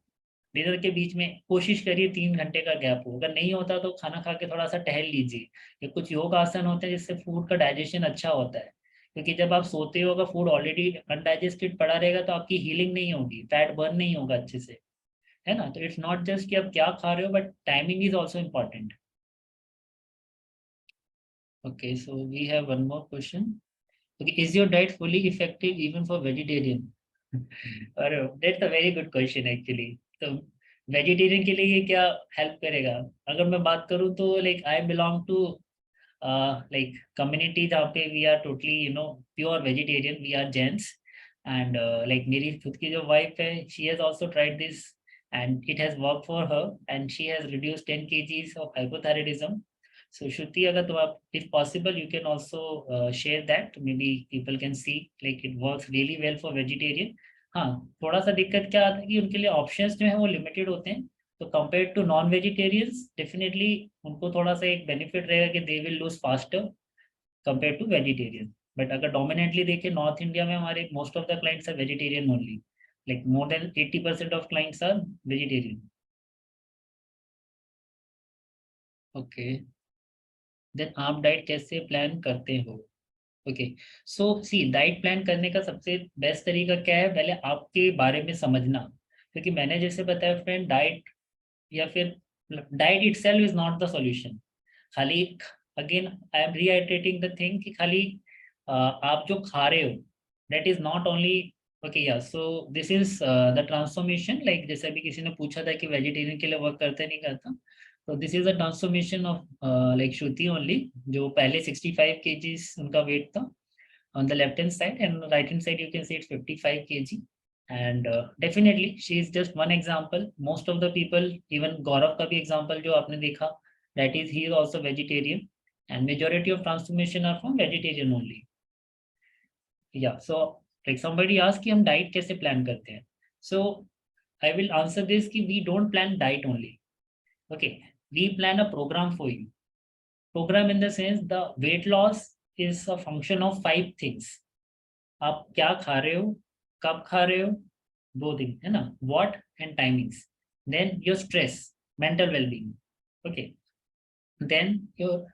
डिनर के बीच में कोशिश करिए 3 घंटे का गैप हो। अगर नहीं होता तो खाना खा के थोड़ा सा टहल लीजिए। ये कुछ योग आसन होते हैं जिससे फूड का डाइजेशन अच्छा होता है, क्योंकि जब आप सोते हो, अगर फूड ऑलरेडी अनडाइजेस्टेड पड़ा रहेगा तो आपकी हीलिंग नहीं होगी, फैट बर्न नहीं होगा अच्छे से, है ना। तो इट्स नॉट जस्ट कि आप क्या खा रहे हो, but timing is also important. Okay, so we have one more question. Okay, is your diet fully effective even for vegetarian? अरे that's a very good question actually. तो वेजिटेरियन के लिए ये क्या हेल्प करेगा? अगर मैं बात करूँ तो like I belong to like community जहाँ पे we are totally pure vegetarian, we are Jains. And like मेरी खुद की जो वाइफ है, she has also tried this and it has work for her and she has reduce 10 kgs of hypothyroidism. So Shruti, अगर तो आप, if possible, you can also share that. Maybe people can see like it works really well for vegetarian. हाँ, थोड़ा सा दिक्कत क्या आता है कि उनके लिए ऑप्शंस जो है वो लिमिटेड होते हैं। तो compare to non vegetarians definitely उनको थोड़ा सा एक बेनिफिट रहेगा कि they will lose faster compare to vegetarian. But अगर डोमिनेटली देखें नॉर्थ इंडिया में हमारे most of the clients are vegetarian only, like more than 80% of clients are vegetarian. Okay, then आप डाइट कैसे प्लान करते हो? Okay, so see diet plan करने का सबसे बेस्ट तरीका क्या है, पहले आपके बारे में समझना। क्योंकि मैंने जैसे बताया फ्रेंड, डाइट या फिर diet itself is not the solution. खाली again I am reiterating the thing कि खाली आप जो खा रहे हो that is not only okay. Yeah so this is the transformation, like जैसे अभी किसी ने पूछा था कि वेजिटेरियन के लिए वर्क करता नहीं करता, तो this is a transformation of like Shruti only, जो पहले 65 kgs उनका वेट था on the left hand side, and right hand side you can see it's 55 kg. And definitely she is just one example. Most of the people, even Gaurav का भी example जो आपने देखा, that is he is also vegetarian, and majority of transformation are from vegetarian only. Yeah, so like somebody asked कि हम diet कैसे plan करते हैं, so I will answer this कि we don't plan diet only. Okay, we plan a program for you. Program in the sense the weight loss is a function of 5 things. आप क्या खा रहे हो, कब खा रहे हो, 2 दिन है ना, what and timings, then your stress, mental wellbeing, okay, then your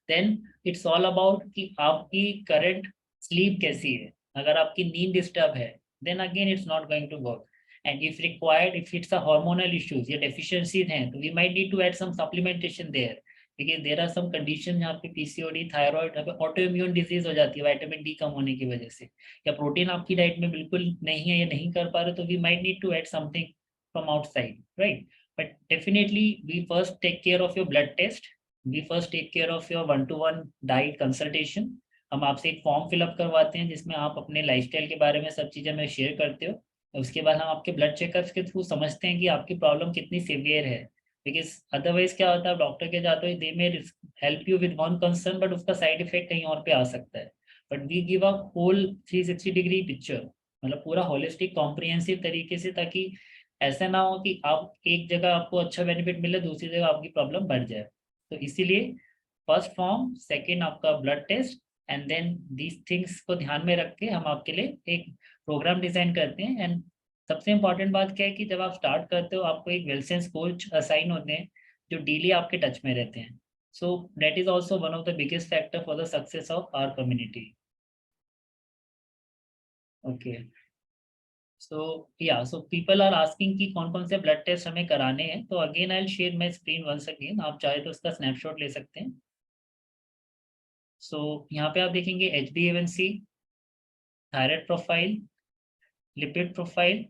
then it's all about कि आपकी करंट स्लीप कैसी है। अगर आपकी नींद डिस्टर्ब है then again it's not going to work, and if required, if it's a hormonal issues या deficiencies हैं, तो we might need to add some supplementation there, क्योंकि देयर आर सम कंडीशन जहाँ पे PCOD, thyroid, auto immune disease हो जाती है vitamin D कम होने की वजह से, या प्रोटीन आपकी डाइट में बिल्कुल नहीं है या नहीं कर पा रहे, तो we might need to add something from outside, right. But definitely we first take care of your blood test, we first take care of your 1-to-1 diet consultation. हम आपसे एक फॉर्म फिलअप करवाते हैं जिसमें आप अपने लाइफस्टाइल के बारे में सब चीज़ें हमें शेयर करते हो। उसके बाद हम आपके ब्लड चेकअप्स के थ्रू समझते हैं कि आपकी प्रॉब्लम कितनी सीवियर है, बिकॉज अदरवाइज क्या होता है, डॉक्टर के जाते हो they may help you with one concern, but उसका साइड इफेक्ट कहीं और पे आ सकता है। But we give a whole 360 degree picture, मतलब पूरा होलिस्टिक कॉम्प्रिहेंसिव तरीके से, ताकि ऐसा ना हो कि आप एक जगह आपको अच्छा बेनिफिट मिले, दूसरी जगह आपकी प्रॉब्लम बढ़ जाए। तो इसीलिए फर्स्ट फॉर्म, सेकेंड आपका blood test, and then these things को ध्यान में रख के हम आपके लिए एक प्रोग्राम डिजाइन करते हैं। एंड सबसे इम्पॉर्टेंट बात क्या है कि जब आप स्टार्ट करते हो आपको एक वेलसेंस कोच असाइन होते हैं जो डेली आपके टच में रहते हैं। So that is also one of the biggest factor for the success of our community. Okay, so yeah so people are asking कि कौन कौन से ब्लड टेस्ट हमें कराने हैं, तो again I will share my screen once again, आप चाहे तो उसका स्नैपशॉट ले सकते हैं। सो यहाँ पे आप देखेंगे HbA1c, thyroid profile, lipid profile,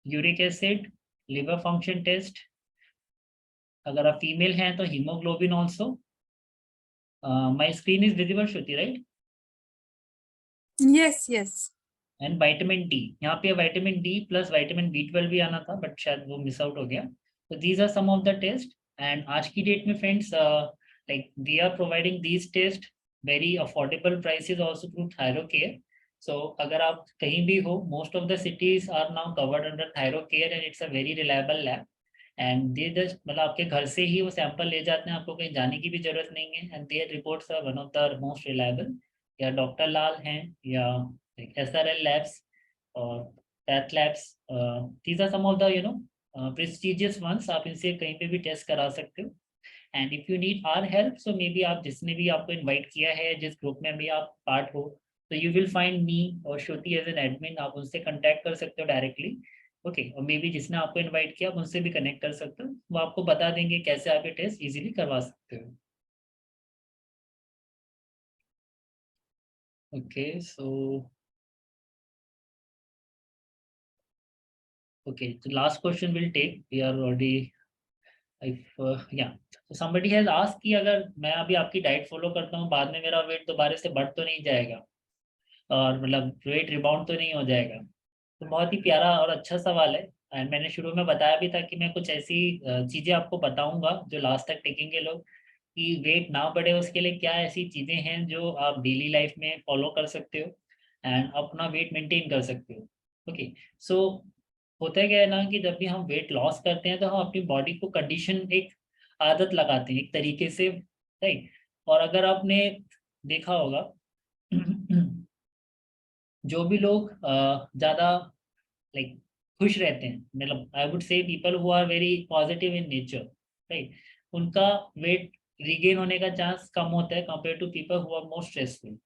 uric acid, liver function test, अगर आप फीमेल हैं तो haemoglobin also. My screen is visible Shruti, right? Yes, yes. And vitamin D, यहाँ पे vitamin D plus vitamin B12 भी आना था बट शायद वो मिस आउट हो गया। तो these are some of the test, and आज की डेट में friends like we are providing these test very affordable prices also through Thyrocare. So अगर आप कहीं भी हो, most of the cities are now covered under Thyrocare, and it's a very reliable lab, and they just मतलब आपके घर से ही वो सैंपल ले जाते हैं, आपको कहीं जाने की भी जरूरत नहीं है, and their reports are one of the most reliable. या डॉक्टर लाल हैं या SRL labs or path labs, these are some of the prestigious ones, आप इनसे कहीं पे भी टेस्ट करा सकते हो। And if you need our help, so maybe आप जिसने भी आपको इनवाइट किया है, जिस ग्रुप में भी आप पार्ट हो, तो यू विल फाइंड मी और श्रुति एज एन एडमिन, आप उनसे कंटेक्ट कर सकते हो डायरेक्टली। ओके, और मे बी जिसने आपको इन्वाइट किया आप उनसे भी कनेक्ट कर सकते हो, वो आपको बता देंगे कैसे आप ये टेस्ट इजीली करवा सकते हो। Okay, so okay, so last question we'll take, we are already if yeah, so somebody has asked कि अगर मैं अभी आपकी डाइट फॉलो करता हूँ, बाद में मेरा वेट दोबारा से बढ़ तो नहीं जाएगा, और मतलब वेट रिबाउंड तो नहीं हो जाएगा? तो बहुत ही प्यारा और अच्छा सवाल है, एंड मैंने शुरू में बताया भी था कि मैं कुछ ऐसी चीज़ें आपको बताऊंगा जो लास्ट तक टिकेंगे लोग, कि वेट ना बढ़े उसके लिए क्या ऐसी चीज़ें हैं जो आप डेली लाइफ में फॉलो कर सकते हो एंड अपना वेट मेंटेन कर सकते हो। ओके, सो होता है क्या है ना कि जब भी हम वेट लॉस करते हैं तो हम अपनी बॉडी को कंडीशन, एक आदत लगाते हैं एक तरीके से, राइट। और अगर आपने देखा होगा जो भी लोग ज़्यादा लाइक खुश रहते हैं, मतलब I would say people who are very positive in nature, right, उनका वेट रिगेन होने का चांस कम होता है compare to people who are more stressful.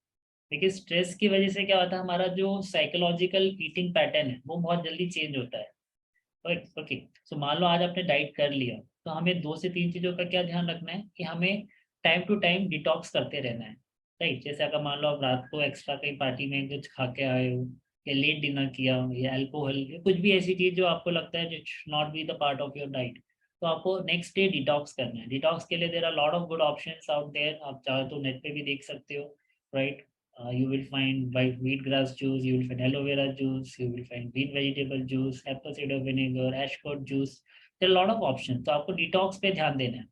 देखिए स्ट्रेस की वजह से क्या होता है, हमारा जो साइकोलॉजिकल ईटिंग पैटर्न है वो बहुत जल्दी चेंज होता है। ओके, सो मान लो आज आपने डाइट कर लिया, तो हमें 2 से 3 चीज़ों का क्या ध्यान रखना है कि हमें टाइम टू टाइम डिटॉक्स करते रहना है, राइट। जैसे अगर मान लो आप रात को एक्स्ट्रा कहीं पार्टी में कुछ खा के आए हो, या लेट डिनर किया हो, या अल्कोहल, या कुछ भी ऐसी चीज़ जो आपको लगता है जो not be the part of your diet, तो आपको नेक्स्ट डे डिटॉक्स करना है। डिटॉक्स के लिए there are lot of good options out there, आप चाहो तो नेट पे भी देख सकते हो, right. You will find white wheatgrass juice, you will find aloe vera juice, you will find green vegetable juice, apple cider vinegar, ashcot juice. There are a lot of options. तो आपको detox पे ध्यान देना है,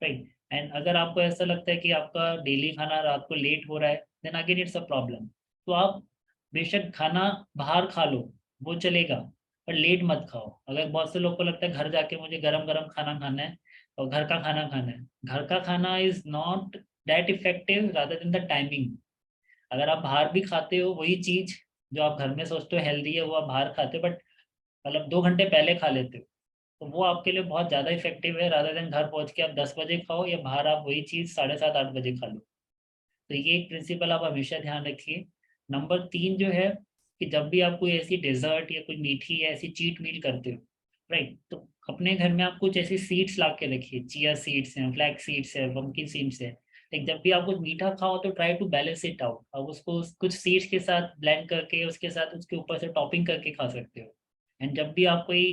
right. And अगर आपको ऐसा लगता है कि आपका डेली खाना रात को लेट हो रहा है, then again it's a problem. तो आप बेशक खाना बाहर खा लो, वो चलेगा, पर लेट मत खाओ। अगर बहुत से लोग को लगता है घर जाके मुझे गरम गरम खाना खाना है और घर का खाना खाना है, घर का खाना is not that effective rather than the timing. अगर आप बाहर भी खाते हो वही चीज जो आप घर में सोचते हो हेल्दी है, वो आप बाहर खाते हो, बट मतलब 2 घंटे पहले खा लेते हो, तो वो आपके लिए बहुत ज़्यादा इफेक्टिव है रादर देन घर पहुंच के आप 10 बजे खाओ, या बाहर आप वही चीज़ 7:30-8 बजे खा लो। तो ये एक प्रिंसिपल आप हमेशा ध्यान रखिए। नंबर 3 जो है कि जब भी आप कोई ऐसी डेजर्ट या कोई मीठी या ऐसी चीट मील करते हो, राइट, तो अपने घर में आप कुछ ऐसी सीड्स ला के रखिए। चिया सीड्स हैं, फ्लैक्स सीड्स है, पंपकिन सीड्स है। लाइक जब भी आप कुछ मीठा खाओ तो try to balance it out. आप उसको कुछ सीड्स के साथ ब्लेंड करके उसके साथ उसके ऊपर से टॉपिंग करके खा सकते हो। एंड जब भी आप कोई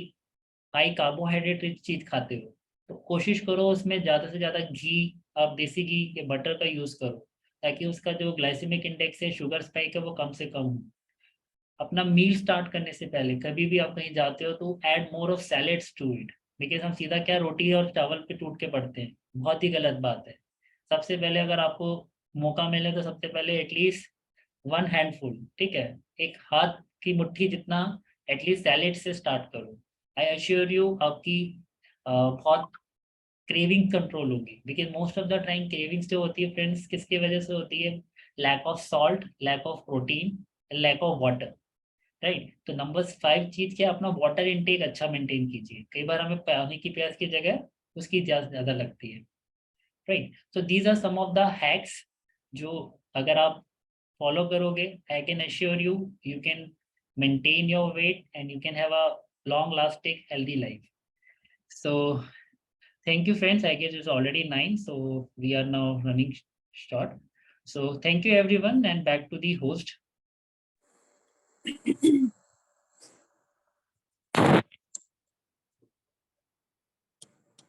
हाई कार्बोहाइड्रेट रिच चीज खाते हो, तो कोशिश करो उसमें ज़्यादा से ज़्यादा घी, आप देसी घी या बटर का यूज़ करो, ताकि उसका जो ग्लाइसेमिक इंडेक्स है, शुगर स्पाइक है, वो कम से कम हो। अपना मील स्टार्ट करने से पहले कभी भी आप कहीं जाते हो तो add more of salads to it, because हम सीधा क्या रोटी और चावल पे टूट के पड़ते हैं, बहुत ही गलत बात है। सबसे पहले अगर आपको मौका मिले तो सबसे पहले एटलीस्ट 1 हैंडफुल, ठीक है, एक हाथ की मुट्ठी जितना एटलीस्ट सैलेड से स्टार्ट करो। आई अश्योर यू आपकी बहुत क्रेविंग कंट्रोल होगी, because most of the time cravings जो होती है फ्रेंड्स किसकी वजह से होती है, lack of salt, lack of protein, lack of water, right. तो नंबर 5 चीज क्या, अपना वाटर इनटेक अच्छा मेंटेन कीजिए। कई बार हमें पानी की प्यास की जगह उसकी ज्यादा लगती है, right. So these are some of the hacks जो अगर आप फॉलो करोगे, I can assure you you can maintain your weight and you can have a long lasting healthy life. So thank you friends, I guess it's already 9, so we are now running short. So thank you everyone, and back to the host.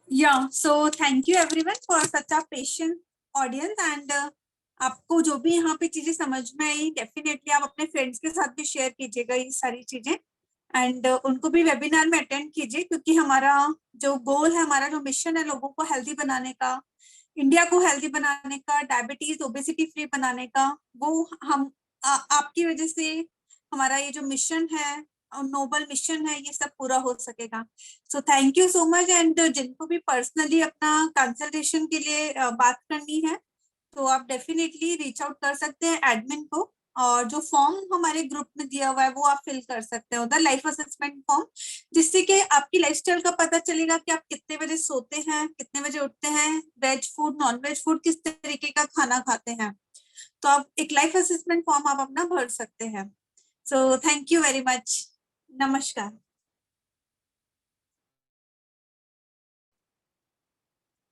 Yeah, so thank you everyone for such a patient audience and आपको जो भी यहाँ पे चीजें समझ में I definitely आप अपने फ्रेंड्स के साथ भी शेयर कीजिएगा ये सारी चीजें, एंड उनको भी वेबिनार में अटेंड कीजिए, क्योंकि हमारा जो गोल है, हमारा जो मिशन है लोगों को हेल्दी बनाने का, इंडिया को हेल्दी बनाने का, डायबिटीज ओबेसिटी फ्री बनाने का, वो हम आपकी वजह से हमारा ये जो मिशन है, नोबल मिशन है, ये सब पूरा हो सकेगा। सो thank you so much. And जिनको भी पर्सनली अपना कंसल्टेशन के लिए बात करनी है तो आप डेफिनेटली रीच आउट कर सकते हैं एडमिन को, और जो फॉर्म हमारे ग्रुप में दिया हुआ है वो आप फिल कर सकते हैं, उधर लाइफ असेसमेंट फॉर्म, जिससे कि आपकी लाइफस्टाइल का पता चलेगा कि आप कितने बजे सोते हैं, कितने बजे उठते हैं, veg food, non veg food, किस तरीके का खाना खाते हैं। तो आप एक लाइफ असेसमेंट फॉर्म आप अपना भर सकते हैं। सो थैंक यू वेरी मच। नमस्कार।